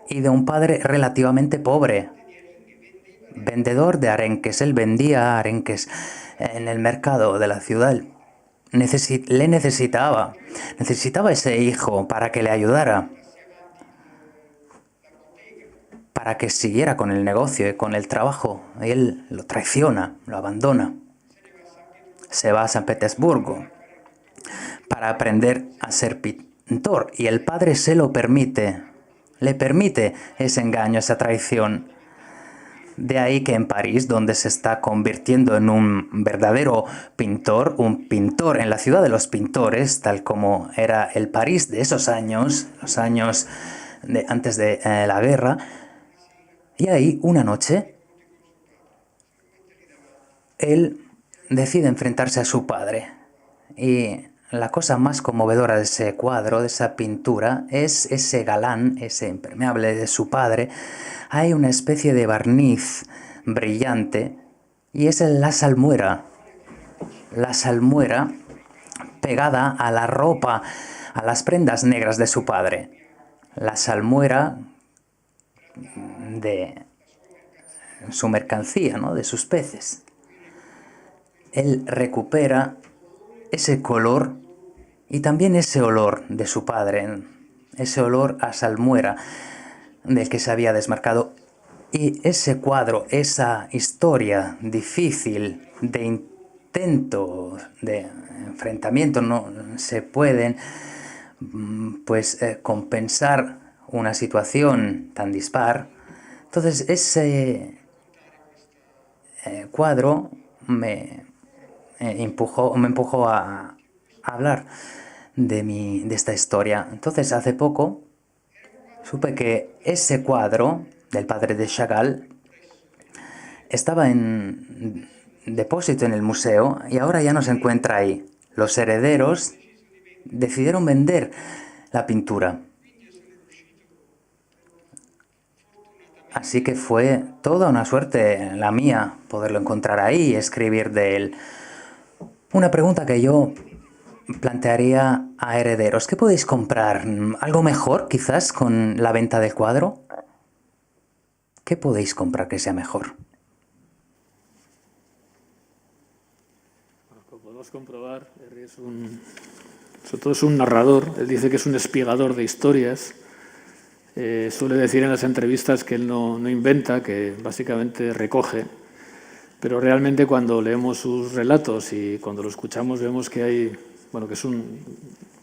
y de un padre relativamente pobre. Vendedor de arenques, él vendía arenques en el mercado de la ciudad. Necesitaba ese hijo para que le ayudara, para que siguiera con el negocio y con el trabajo. Él lo traiciona, lo abandona. Se va a San Petersburgo para aprender a ser pintor, y el padre se lo permite, le permite ese engaño, esa traición. De ahí que en París, donde se está convirtiendo en un verdadero pintor, un pintor en la ciudad de los pintores, tal como era el París de esos años, los años antes de la guerra, y ahí una noche él decide enfrentarse a su padre. Y la cosa más conmovedora de ese cuadro, de esa pintura, es ese galán, ese impermeable de su padre. Hay una especie de barniz brillante y es la salmuera. La salmuera pegada a la ropa, a las prendas negras de su padre. La salmuera de su mercancía, ¿no? De sus peces. Él recupera ese color y también ese olor de su padre, ese olor a salmuera del que se había desmarcado. Y ese cuadro, esa historia difícil de intentos de enfrentamiento no se pueden pues compensar una situación tan dispar, entonces ese cuadro me empujó a hablar de esta historia. Entonces hace poco supe que ese cuadro del padre de Chagall estaba en depósito en el museo y ahora ya no se encuentra ahí. Los herederos decidieron vender la pintura. Así que fue toda una suerte la mía poderlo encontrar ahí y escribir de él. Una pregunta que yo plantearía a herederos. ¿Qué podéis comprar? ¿Algo mejor quizás con la venta del cuadro? ¿Qué podéis comprar que sea mejor? Como podemos comprobar, Herri sobre todo es un narrador. Él dice que es un espigador de historias. Suele decir en las entrevistas que él no inventa, que básicamente recoge. Pero realmente cuando leemos sus relatos y cuando lo escuchamos vemos que hay, bueno, que es un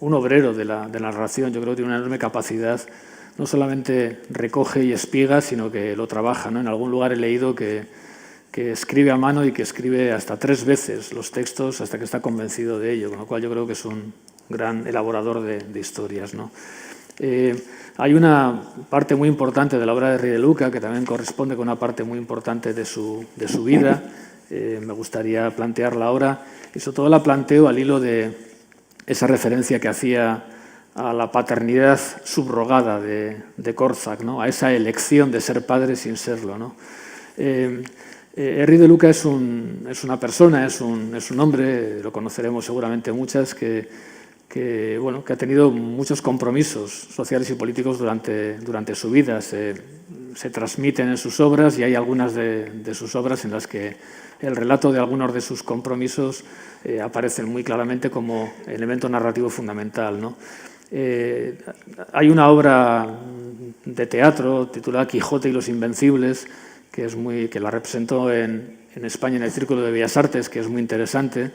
obrero de la narración. Yo creo que tiene una enorme capacidad. No solamente recoge y espiga, sino que lo trabaja, ¿no? En algún lugar he leído que escribe a mano y que escribe hasta 3 veces los textos hasta que está convencido de ello, con lo cual yo creo que es un gran elaborador de historias, ¿no? Hay una parte muy importante de la obra de Herri de Luca que también corresponde con una parte muy importante de su vida. Me gustaría plantearla ahora y sobre todo la planteo al hilo de esa referencia que hacía a la paternidad subrogada de Korczak, ¿no? A esa elección de ser padre sin serlo, ¿no? Herri de Luca es una persona, es un hombre, lo conoceremos seguramente muchas, que ha tenido muchos compromisos sociales y políticos durante su vida. Se transmiten en sus obras y hay algunas de sus obras en las que el relato de algunos de sus compromisos aparecen muy claramente como elemento narrativo fundamental, ¿no? Hay una obra de teatro titulada Quijote y los Invencibles, que la representó en España en el Círculo de Bellas Artes, que es muy interesante.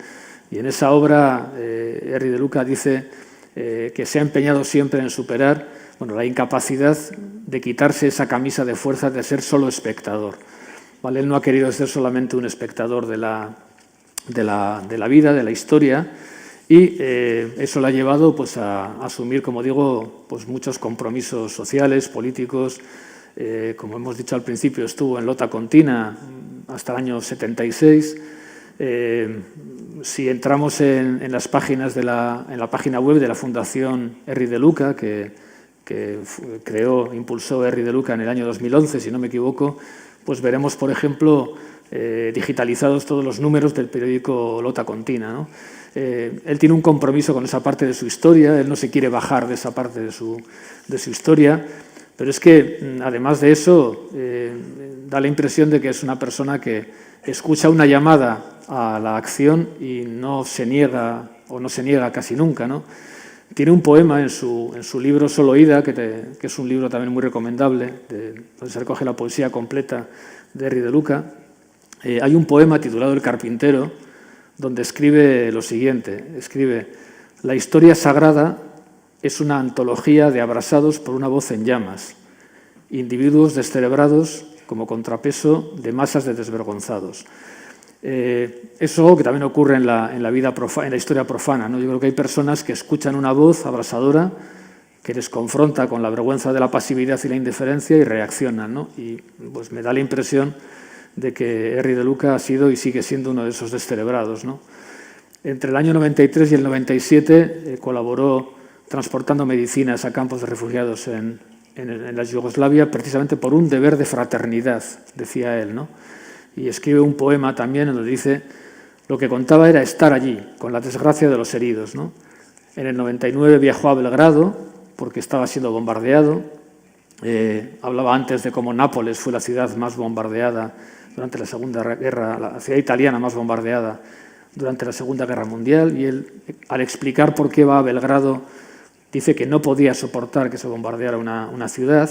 Y en esa obra, Herri de Luca dice que se ha empeñado siempre en superar la incapacidad de quitarse esa camisa de fuerza de ser solo espectador. ¿Vale? Él no ha querido ser solamente un espectador de la vida, de la historia, y eso le ha llevado pues, a asumir, como digo, pues, muchos compromisos sociales, políticos. Como hemos dicho al principio, estuvo en Lota Contina hasta el año 76. Si entramos en las páginas en la página web de la Fundación Herri de Luca, que impulsó Herri de Luca en el año 2011, si no me equivoco, pues veremos, por ejemplo, digitalizados todos los números del periódico Lota Contina, ¿no? Él tiene un compromiso con esa parte de su historia, él no se quiere bajar de esa parte de su historia, pero es que, además de eso, da la impresión de que es una persona que escucha una llamada a la acción y no se niega casi nunca, ¿no? Tiene un poema en su libro Solo Ida, que es un libro también muy recomendable, donde se recoge la poesía completa de Herri de Luca. Hay un poema titulado El Carpintero, donde escribe lo siguiente. Escribe: la historia sagrada es una antología de abrasados por una voz en llamas, individuos descerebrados como contrapeso de masas de desvergonzados. Es algo que también ocurre en la vida profana, en la historia profana, ¿no? Yo creo que hay personas que escuchan una voz abrasadora que les confronta con la vergüenza de la pasividad y la indiferencia y reaccionan, ¿no? Y pues me da la impresión de que Herri de Luca ha sido y sigue siendo uno de esos descerebrados, ¿no? Entre el año 93 y el 97 colaboró transportando medicinas a campos de refugiados en la Yugoslavia, precisamente por un deber de fraternidad, decía él, ¿no? Y escribe un poema también en donde dice: lo que contaba era estar allí, con la desgracia de los heridos, ¿no? En el 99 viajó a Belgrado porque estaba siendo bombardeado. Hablaba antes de cómo Nápoles fue la ciudad más bombardeada durante la Segunda Guerra, la ciudad italiana más bombardeada durante la Segunda Guerra Mundial, y él, al explicar por qué va a Belgrado, dice que no podía soportar que se bombardeara una ciudad,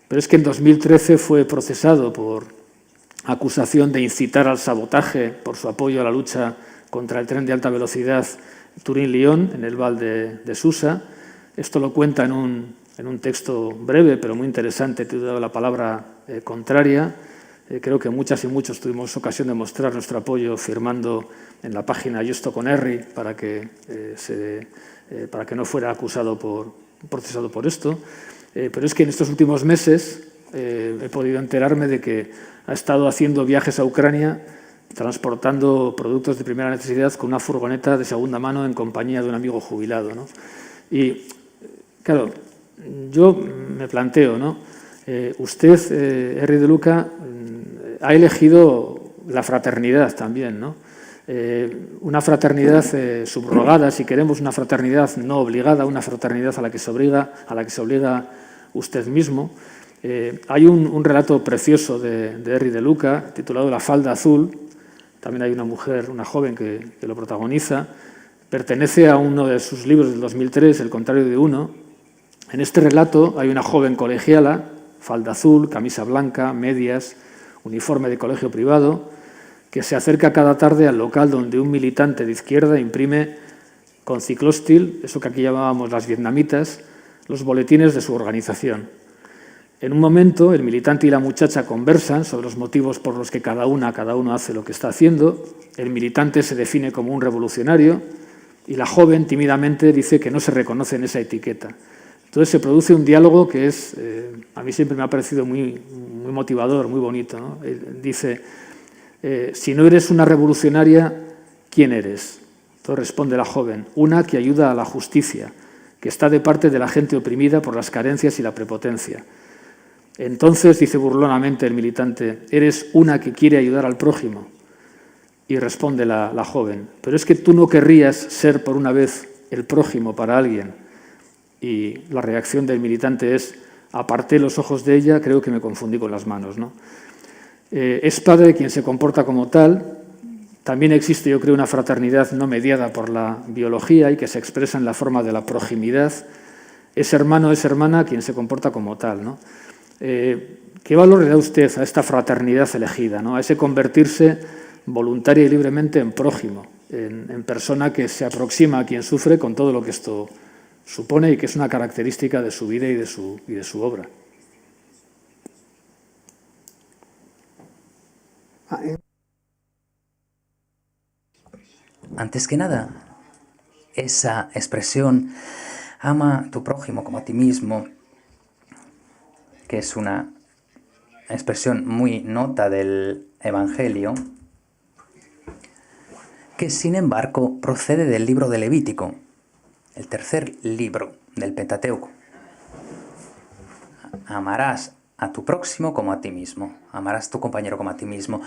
pero es que en 2013 fue procesado por acusación de incitar al sabotaje por su apoyo a la lucha contra el tren de alta velocidad Turín-Lyon, en el Val de Susa. Esto lo cuenta en un texto breve, pero muy interesante, titulado La palabra contraria. Creo que muchas y muchos tuvimos ocasión de mostrar nuestro apoyo firmando en la página Justo con Henry para que no fuera procesado por esto. Pero es que en estos últimos meses he podido enterarme de que ha estado haciendo viajes a Ucrania transportando productos de primera necesidad con una furgoneta de segunda mano en compañía de un amigo jubilado, ¿no? Y, claro, yo me planteo, ¿no? Usted, Henry de Luca, ha elegido la fraternidad también, ¿no? Una fraternidad subrogada, si queremos, una fraternidad no obligada, una fraternidad a la que se obliga usted mismo. Hay un relato precioso de Henry de Luca, titulado La falda azul. También hay una mujer, una joven que lo protagoniza. Pertenece a uno de sus libros del 2003, El contrario de uno. En este relato hay una joven colegiala, falda azul, camisa blanca, medias, uniforme de colegio privado, que se acerca cada tarde al local donde un militante de izquierda imprime con ciclóstil, eso que aquí llamábamos las vietnamitas, los boletines de su organización. En un momento, el militante y la muchacha conversan sobre los motivos por los que cada uno hace lo que está haciendo. El militante se define como un revolucionario y la joven tímidamente dice que no se reconoce en esa etiqueta. Entonces se produce un diálogo que a mí siempre me ha parecido muy motivador, muy bonito, ¿no? Él dice, si no eres una revolucionaria, ¿quién eres? Entonces responde la joven, una que ayuda a la justicia, que está de parte de la gente oprimida por las carencias y la prepotencia. Entonces, dice burlonamente el militante, eres una que quiere ayudar al prójimo. Y responde la joven, pero es que tú no querrías ser por una vez el prójimo para alguien. Y la reacción del militante es, aparté los ojos de ella, creo que me confundí con las manos, ¿no? Es padre quien se comporta como tal. También existe, yo creo, una fraternidad no mediada por la biología y que se expresa en la forma de la proximidad. Es hermano, es hermana quien se comporta como tal, ¿no? ¿Qué valor le da usted a esta fraternidad elegida, ¿no? A ese convertirse voluntaria y libremente en prójimo, en persona que se aproxima a quien sufre con todo lo que esto supone y que es una característica de su vida y de su obra? Antes que nada, esa expresión, ama a tu prójimo como a ti mismo, que es una expresión muy nota del Evangelio, que sin embargo procede del libro de Levítico, el tercer libro del Pentateuco. Amarás a tu próximo como a ti mismo, amarás a tu compañero como a ti mismo.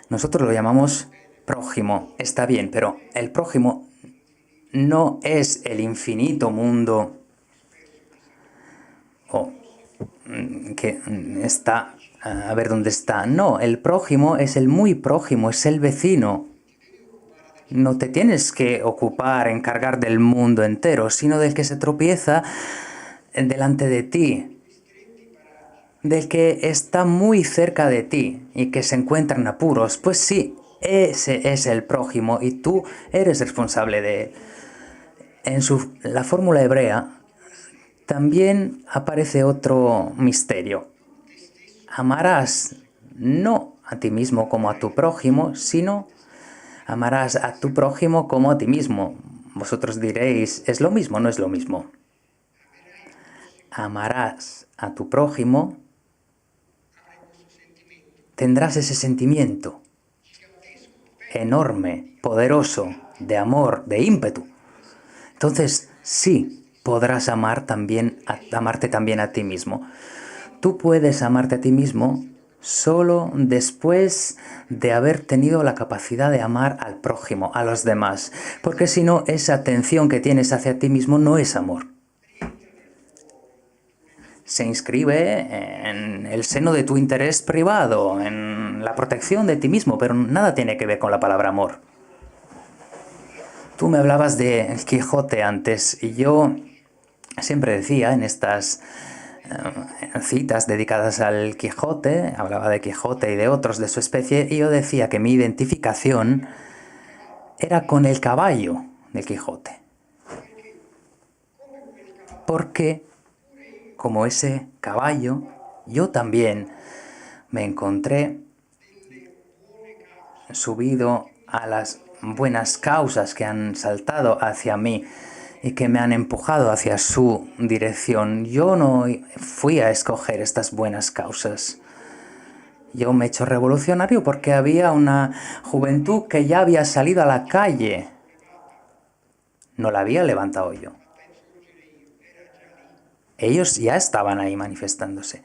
Nosotros lo llamamos prójimo, está bien, pero el prójimo no es el infinito mundo que está, a ver dónde está. No, el prójimo es el muy prójimo, es el vecino. No te tienes que encargar del mundo entero, sino del que se tropieza delante de ti, del que está muy cerca de ti y que se encuentra en apuros. Pues sí, ese es el prójimo y tú eres responsable de él. En la fórmula hebrea también aparece otro misterio. Amarás no a ti mismo como a tu prójimo, sino amarás a tu prójimo como a ti mismo. Vosotros diréis, ¿es lo mismo o no es lo mismo? Amarás a tu prójimo, tendrás ese sentimiento enorme, poderoso, de amor, de ímpetu. Entonces, sí, podrás amarte también a ti mismo. Tú puedes amarte a ti mismo solo después de haber tenido la capacidad de amar al prójimo, a los demás. Porque si no, esa atención que tienes hacia ti mismo no es amor. Se inscribe en el seno de tu interés privado, en la protección de ti mismo, pero nada tiene que ver con la palabra amor. Tú me hablabas de Quijote antes y yo siempre decía en estas citas dedicadas al Quijote, hablaba de Quijote y de otros de su especie, y yo decía que mi identificación era con el caballo de Quijote. Porque, como ese caballo, yo también me encontré subido a las buenas causas que han saltado hacia mí y que me han empujado hacia su dirección. Yo no fui a escoger estas buenas causas. Yo me he hecho revolucionario porque había una juventud que ya había salido a la calle. No la había levantado yo. Ellos ya estaban ahí manifestándose.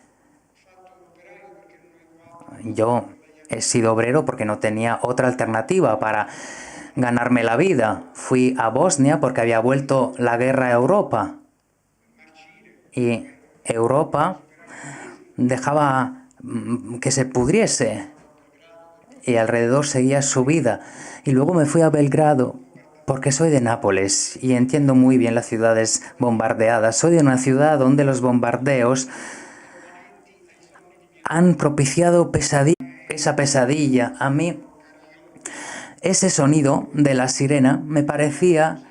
Yo he sido obrero porque no tenía otra alternativa para ganarme la vida. Fui a Bosnia porque había vuelto la guerra a Europa. Y Europa dejaba que se pudriese. Y alrededor seguía su vida. Y luego me fui a Belgrado porque soy de Nápoles y entiendo muy bien las ciudades bombardeadas. Soy de una ciudad donde los bombardeos han propiciado esa pesadilla. A mí, ese sonido de la sirena me parecía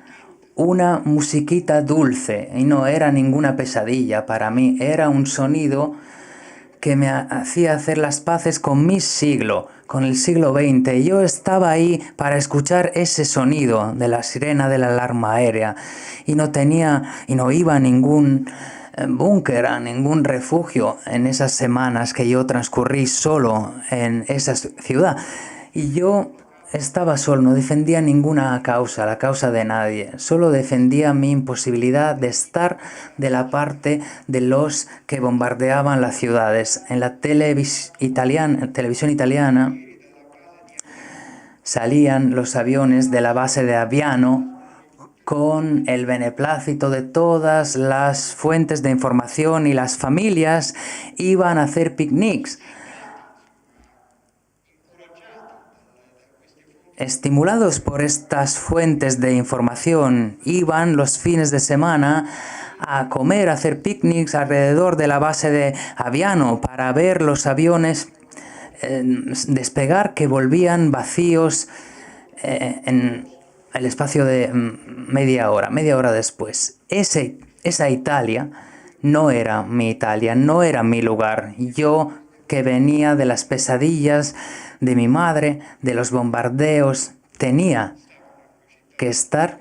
una musiquita dulce y no era ninguna pesadilla para mí. Era un sonido que me hacía hacer las paces con mi siglo, con el siglo XX. Yo estaba ahí para escuchar ese sonido de la sirena de la alarma aérea y no iba a ningún búnker, a ningún refugio en esas semanas que yo transcurrí solo en esa ciudad. Y yo estaba solo, no defendía ninguna causa, la causa de nadie. Solo defendía mi imposibilidad de estar de la parte de los que bombardeaban las ciudades. En la televisión italiana salían los aviones de la base de Aviano con el beneplácito de todas las fuentes de información y las familias iban a hacer picnics. Estimulados por estas fuentes de información, iban los fines de semana a comer, a hacer picnics alrededor de la base de Aviano para ver los aviones despegar que volvían vacíos en el espacio de media hora después. Esa Italia no era mi Italia, no era mi lugar. Yo que venía de las pesadillas de mi madre, de los bombardeos, tenía que estar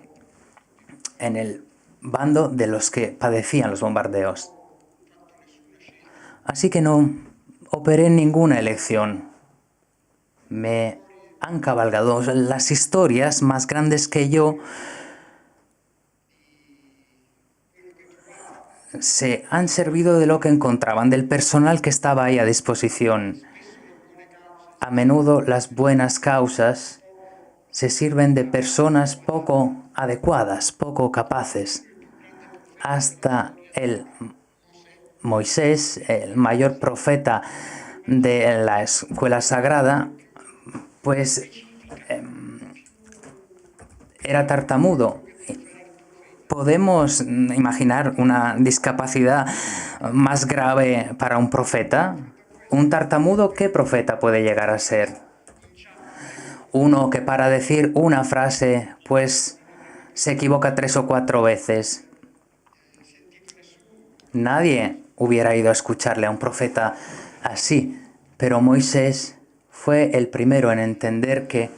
en el bando de los que padecían los bombardeos. Así que no operé ninguna elección. Me han cabalgado las historias más grandes que yo. Se han servido de lo que encontraban, del personal que estaba ahí a disposición. A menudo las buenas causas se sirven de personas poco adecuadas, poco capaces. Hasta el Moisés, el mayor profeta de la escuela sagrada, pues era tartamudo. ¿Podemos imaginar una discapacidad más grave para un profeta? ¿Un tartamudo qué profeta puede llegar a ser? Uno que para decir una frase, pues se equivoca 3 o 4 veces. Nadie hubiera ido a escucharle a un profeta así, pero Moisés fue el primero en entender que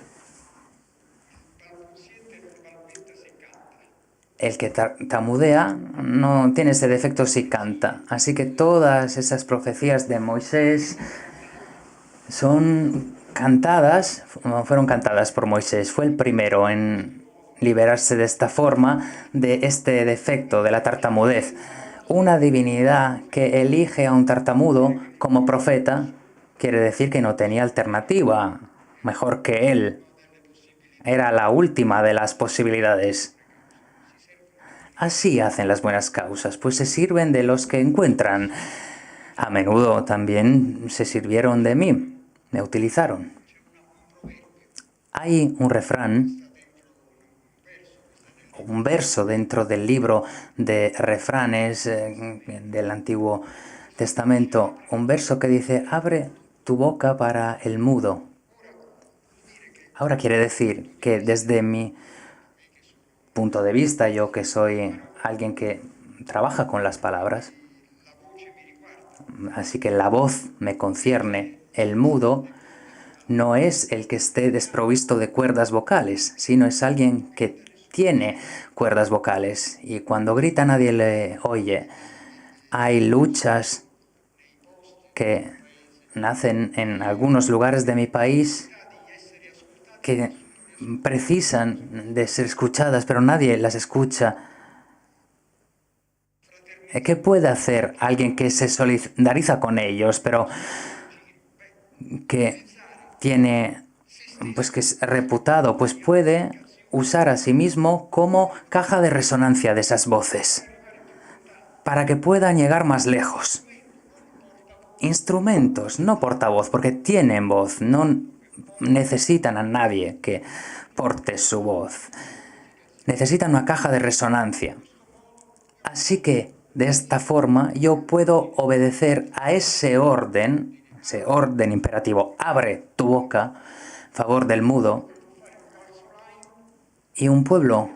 el que tartamudea no tiene ese defecto si canta. Así que todas esas profecías de Moisés fueron cantadas por Moisés. Fue el primero en liberarse de esta forma, de este defecto, de la tartamudez. Una divinidad que elige a un tartamudo como profeta quiere decir que no tenía alternativa mejor que él. Era la última de las posibilidades. Así hacen las buenas causas, pues se sirven de los que encuentran. A menudo también se sirvieron de mí, me utilizaron. Hay un refrán, un verso dentro del libro de refranes del Antiguo Testamento, un verso que dice: abre tu boca para el mudo. Ahora quiere decir que desde mi punto de vista, yo que soy alguien que trabaja con las palabras, así que la voz me concierne, el mudo no es el que esté desprovisto de cuerdas vocales, sino es alguien que tiene cuerdas vocales y cuando grita nadie le oye. Hay luchas que nacen en algunos lugares de mi país que precisan de ser escuchadas, pero nadie las escucha. ¿Qué puede hacer alguien que se solidariza con ellos, pero que tiene, pues que es reputado, pues puede usar a sí mismo como caja de resonancia de esas voces, para que puedan llegar más lejos? Instrumentos, no portavoz, porque tienen voz, no necesitan a nadie que porte su voz. Necesitan una caja de resonancia. Así que, de esta forma, yo puedo obedecer a ese orden imperativo. Abre tu boca, favor del mudo. Y un pueblo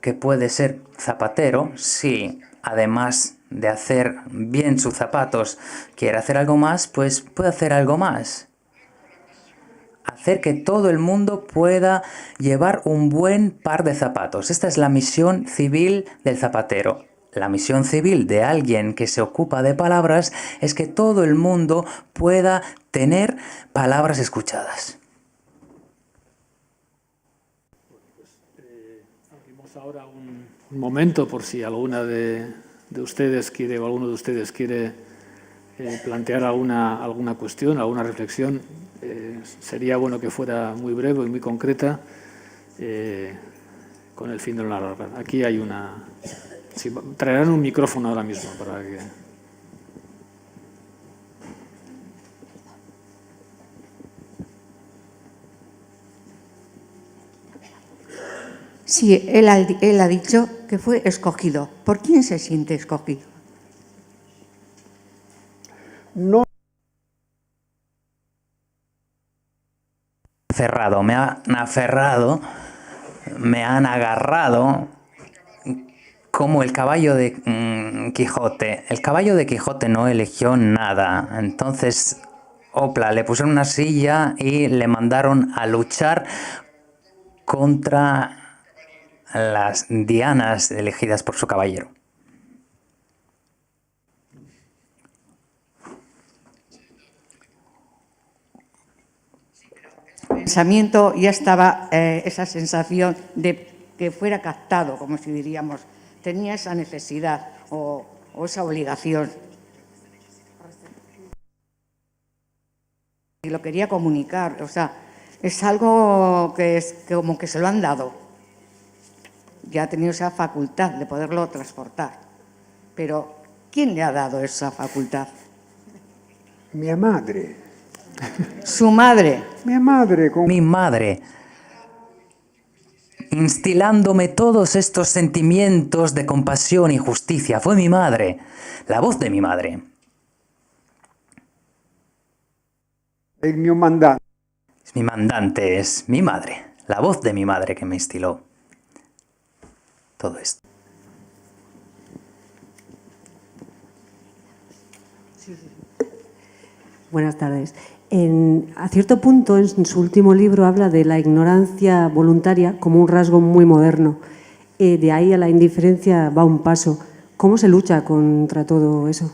que puede ser zapatero, si además de hacer bien sus zapatos quiere hacer algo más, pues puede hacer algo más. Hacer que todo el mundo pueda llevar un buen par de zapatos. Esta es la misión civil del zapatero. La misión civil de alguien que se ocupa de palabras es que todo el mundo pueda tener palabras escuchadas. Abrimos ahora un momento por si alguna de ustedes quiere o alguno de ustedes quiere plantear alguna cuestión, alguna reflexión. Sería bueno que fuera muy breve y muy concreta con el fin de no alargar. Aquí hay una... Sí, traerán un micrófono ahora mismo para que... Sí, él ha dicho que fue escogido. ¿Por quién se siente escogido? No. Cerrado, me han aferrado, me han agarrado como el caballo de Quijote. El caballo de Quijote no eligió nada. Entonces, opla, le pusieron una silla y le mandaron a luchar contra las dianas elegidas por su caballero. Pensamiento ya estaba esa sensación de que fuera captado, como si diríamos, tenía esa necesidad o esa obligación. Y lo quería comunicar, o sea, es algo que como que se lo han dado. Ya ha tenido esa facultad de poderlo transportar. Pero, ¿quién le ha dado esa facultad? Mia madre. Su madre. Mi madre, instilándome todos estos sentimientos de compasión y justicia. Fue mi madre, la voz de mi madre. Il mio mandante. Es mi mandante, es mi madre, la voz de mi madre que me instiló todo esto. Buenas tardes. A cierto punto, en su último libro, habla de la ignorancia voluntaria como un rasgo muy moderno. De ahí a la indiferencia va un paso. ¿Cómo se lucha contra todo eso?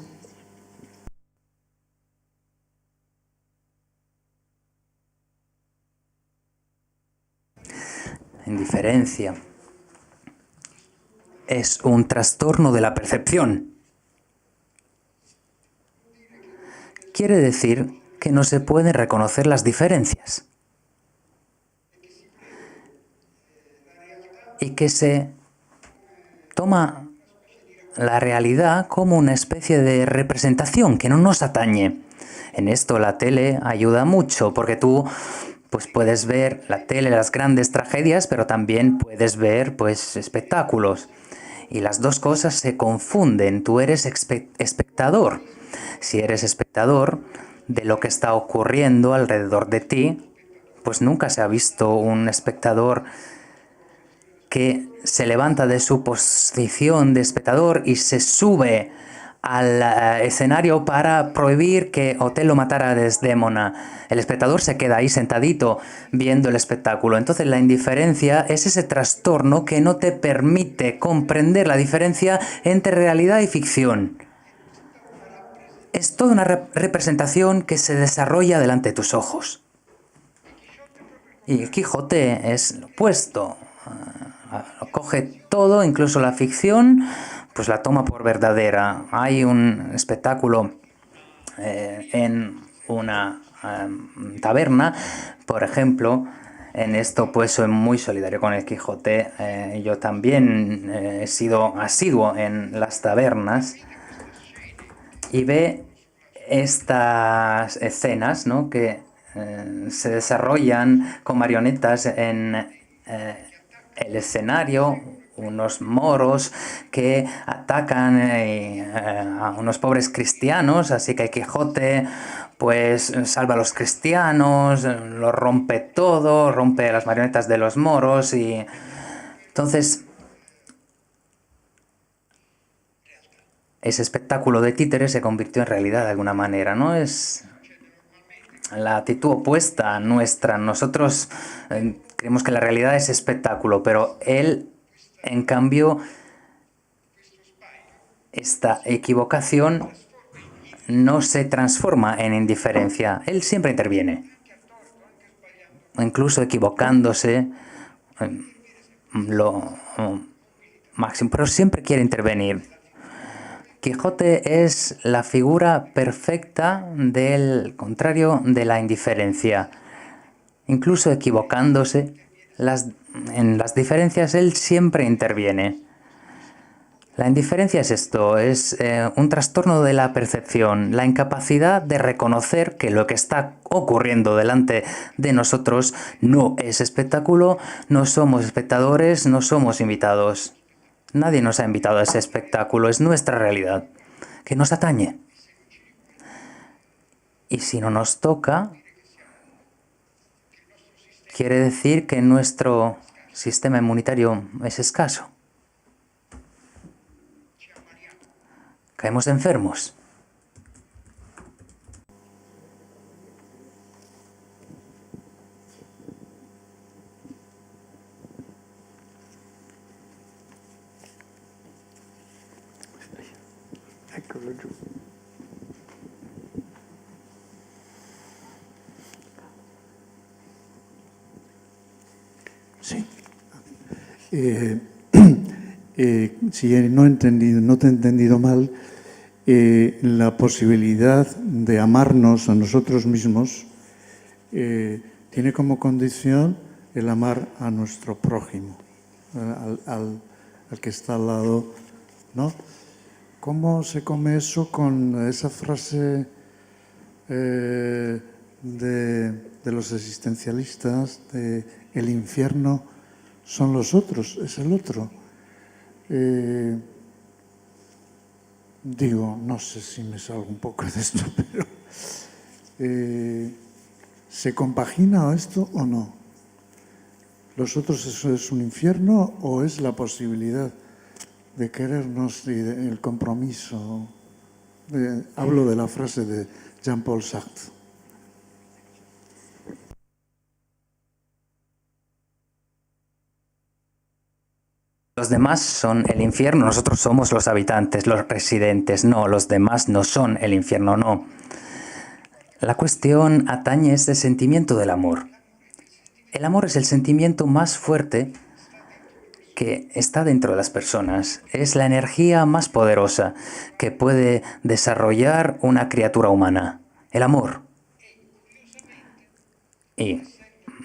Indiferencia es un trastorno de la percepción. Quiere decir que no se pueden reconocer las diferencias y que se toma la realidad como una especie de representación que no nos atañe. En esto la tele ayuda mucho porque tú pues puedes ver la tele, las grandes tragedias, pero también puedes ver pues espectáculos. Y las dos cosas se confunden. Tú eres espectador. Si eres espectador de lo que está ocurriendo alrededor de ti, pues nunca se ha visto un espectador que se levanta de su posición de espectador y se sube al escenario para prohibir que Otelo matara a Desdémona. El espectador se queda ahí sentadito viendo el espectáculo. Entonces la indiferencia es ese trastorno que no te permite comprender la diferencia entre realidad y ficción. Es toda una representación que se desarrolla delante de tus ojos. Y el Quijote es lo opuesto. Lo coge todo, incluso la ficción, pues la toma por verdadera. Hay un espectáculo en una taberna, por ejemplo. En esto pues soy muy solidario con el Quijote. Yo también he sido asiduo en las tabernas y ve estas escenas, ¿no?, que se desarrollan con marionetas en el escenario, unos moros que atacan a unos pobres cristianos, así que el Quijote pues salva a los cristianos, lo rompe todo, rompe las marionetas de los moros y entonces ese espectáculo de títeres se convirtió en realidad de alguna manera, ¿no? Es la actitud opuesta a nuestra. Nosotros creemos que la realidad es espectáculo, pero él, en cambio, esta equivocación no se transforma en indiferencia. Él siempre interviene, incluso equivocándose lo máximo, pero siempre quiere intervenir. Quijote es la figura perfecta del contrario de la indiferencia. Incluso equivocándose, en las diferencias él siempre interviene. La indiferencia es esto, es un trastorno de la percepción, la incapacidad de reconocer que lo que está ocurriendo delante de nosotros no es espectáculo, no somos espectadores, no somos invitados. Nadie nos ha invitado a ese espectáculo, es nuestra realidad, que nos atañe. Y si no nos toca, quiere decir que nuestro sistema inmunitario es escaso. Caemos enfermos. Eccolo giù. Sí. Si no te he entendido mal, la posibilidad de amarnos a nosotros mismos tiene como condición el amar a nuestro prójimo, al que está al lado, ¿no? ¿Cómo se come eso con esa frase de los existencialistas de el infierno son los otros, es el otro? Digo, no sé si me salgo un poco de esto, pero ¿se compagina esto o no? ¿Los otros eso es un infierno o es la posibilidad de querernos y el compromiso? Hablo de la frase de Jean-Paul Sartre. Los demás son el infierno, nosotros somos los habitantes, los residentes. No, los demás no son el infierno, no. La cuestión atañe a este sentimiento del amor. El amor es el sentimiento más fuerte que está dentro de las personas. Es la energía más poderosa que puede desarrollar una criatura humana. El amor. Y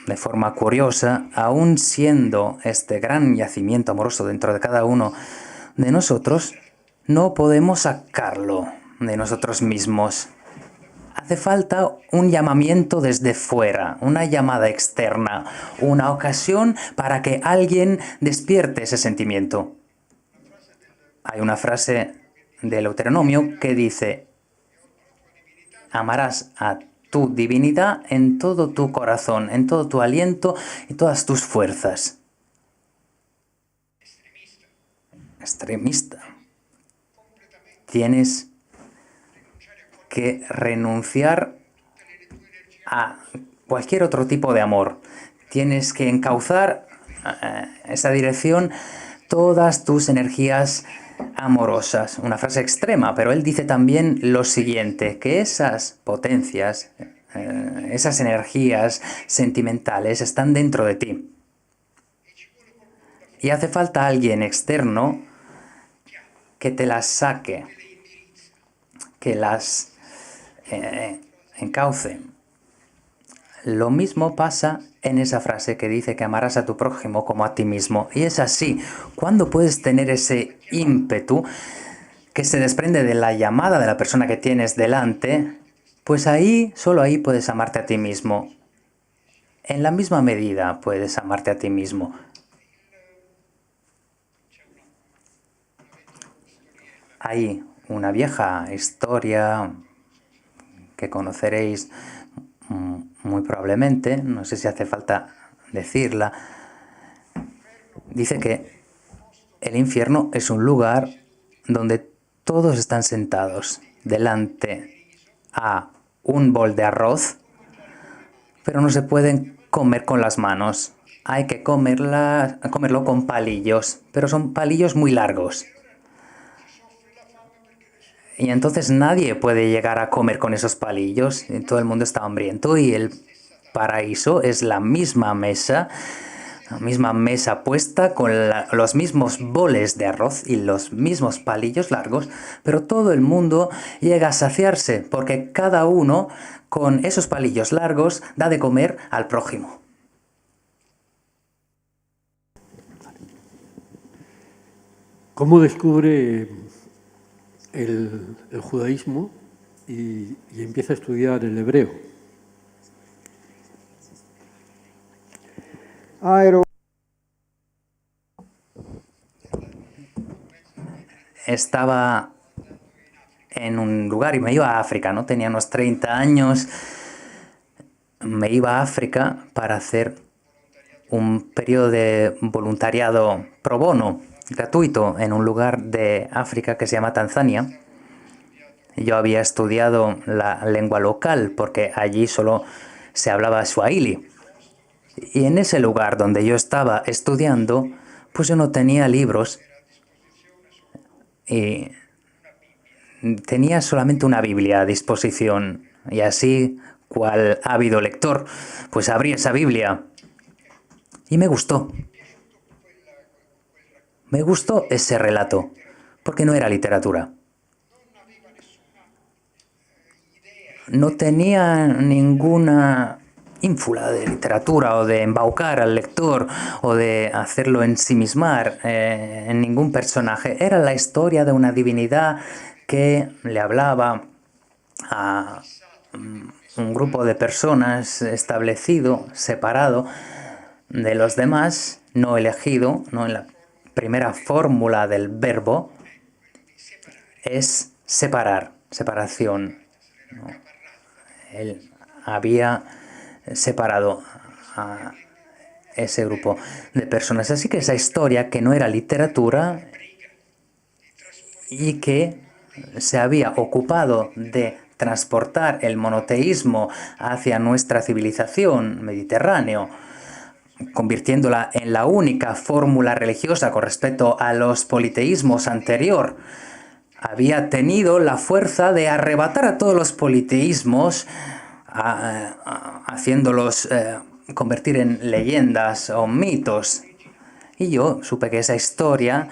de forma curiosa, aún siendo este gran yacimiento amoroso dentro de cada uno de nosotros, no podemos sacarlo de nosotros mismos. Hace falta un llamamiento desde fuera, una llamada externa, una ocasión para que alguien despierte ese sentimiento. Hay una frase del Deuteronomio que dice: amarás a tu divinidad en todo tu corazón, en todo tu aliento y todas tus fuerzas. Extremista. Tienes que renunciar a cualquier otro tipo de amor. Tienes que encauzar esa dirección todas tus energías amorosas. Una frase extrema, pero él dice también lo siguiente, que esas potencias, esas energías sentimentales están dentro de ti. Y hace falta alguien externo que te las saque, que las encauce. Lo mismo pasa en esa frase que dice que amarás a tu prójimo como a ti mismo. Y es así. ¿Cuándo puedes tener ese ímpetu que se desprende de la llamada de la persona que tienes delante? Pues ahí, solo ahí puedes amarte a ti mismo. En la misma medida puedes amarte a ti mismo. Hay una vieja historia que conoceréis muy probablemente, no sé si hace falta decirla. Dice que el infierno es un lugar donde todos están sentados delante a un bol de arroz, pero no se pueden comer con las manos. Hay que comerlo con palillos, pero son palillos muy largos. Y entonces nadie puede llegar a comer con esos palillos. Y todo el mundo está hambriento y el paraíso es la misma mesa puesta con los mismos boles de arroz y los mismos palillos largos, pero todo el mundo llega a saciarse porque cada uno con esos palillos largos da de comer al prójimo. ¿Cómo descubre el judaísmo y empieza a estudiar el hebreo? Estaba en un lugar y me iba a África, ¿no? Tenía unos 30 años. Me iba a África para hacer un periodo de voluntariado pro bono, gratuito, en un lugar de África que se llama Tanzania. Yo había estudiado la lengua local porque allí solo se hablaba swahili. Y en ese lugar donde yo estaba estudiando, pues yo no tenía libros y tenía solamente una Biblia a disposición. Y así, cual ávido lector, pues abrí esa Biblia y me gustó. Me gustó ese relato, porque no era literatura. No tenía ninguna ínfula de literatura o de embaucar al lector o de hacerlo ensimismar en ningún personaje. Era la historia de una divinidad que le hablaba a un grupo de personas establecido, separado de los demás, no elegido, no en la primera fórmula del verbo es separar, separación, ¿no? Él había separado a ese grupo de personas. Así que esa historia, que no era literatura y que se había ocupado de transportar el monoteísmo hacia nuestra civilización mediterránea, convirtiéndola en la única fórmula religiosa con respecto a los politeísmos anterior, había tenido la fuerza de arrebatar a todos los politeísmos, haciéndolos convertir en leyendas o mitos. Y yo supe que esa historia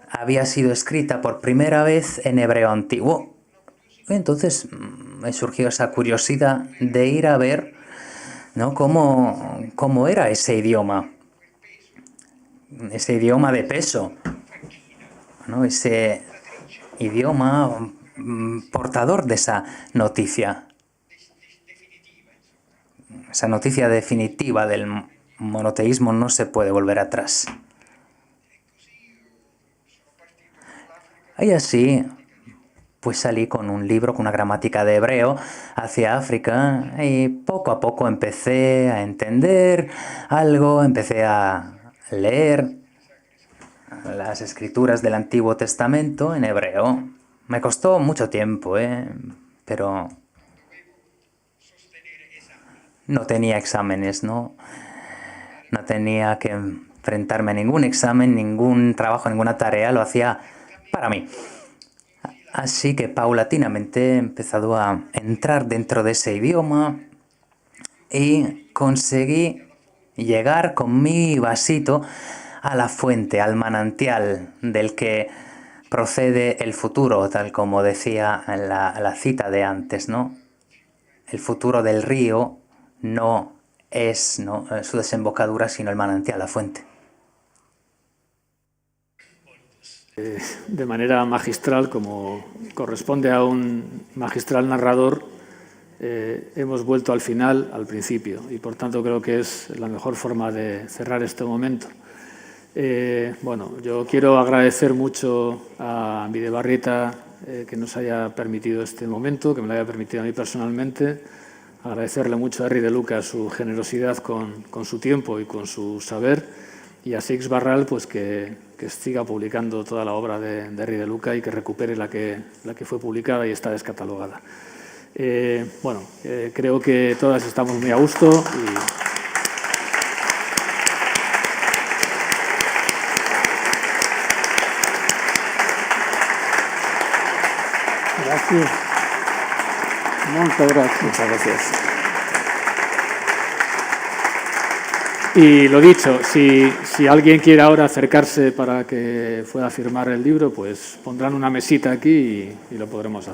había sido escrita por primera vez en hebreo antiguo. Entonces me surgió esa curiosidad de ir a ver, ¿no?, cómo era ese idioma de peso, ¿no?, ese idioma portador de esa noticia definitiva del monoteísmo. No se puede volver atrás. Y así pues salí con un libro con una gramática de hebreo hacia África y poco a poco empecé a entender algo, empecé a leer las escrituras del Antiguo Testamento en hebreo. Me costó mucho tiempo, pero no tenía exámenes, ¿no? No tenía que enfrentarme a ningún examen, ningún trabajo, ninguna tarea, lo hacía para mí. Así que paulatinamente he empezado a entrar dentro de ese idioma y conseguí llegar con mi vasito a la fuente, al manantial del que procede el futuro, tal como decía la cita de antes, ¿no? El futuro del río no es su desembocadura, sino el manantial, la fuente. De manera magistral, como corresponde a un magistral narrador, hemos vuelto al final, al principio, y por tanto creo que es la mejor forma de cerrar este momento. Bueno, yo quiero agradecer mucho a Bidebarrieta que nos haya permitido este momento, que me lo haya permitido a mí personalmente. Agradecerle mucho a Henry de Luca su generosidad con su tiempo y con su saber, y a Seix Barral pues que siga publicando toda la obra de Henry de Luca y que recupere la que fue publicada y está descatalogada. Bueno, creo que todas estamos muy a gusto y Gracias. Muchas gracias. muchas gracias. Y lo dicho, si alguien quiere ahora acercarse para que pueda firmar el libro, pues pondrán una mesita aquí y lo podremos hacer.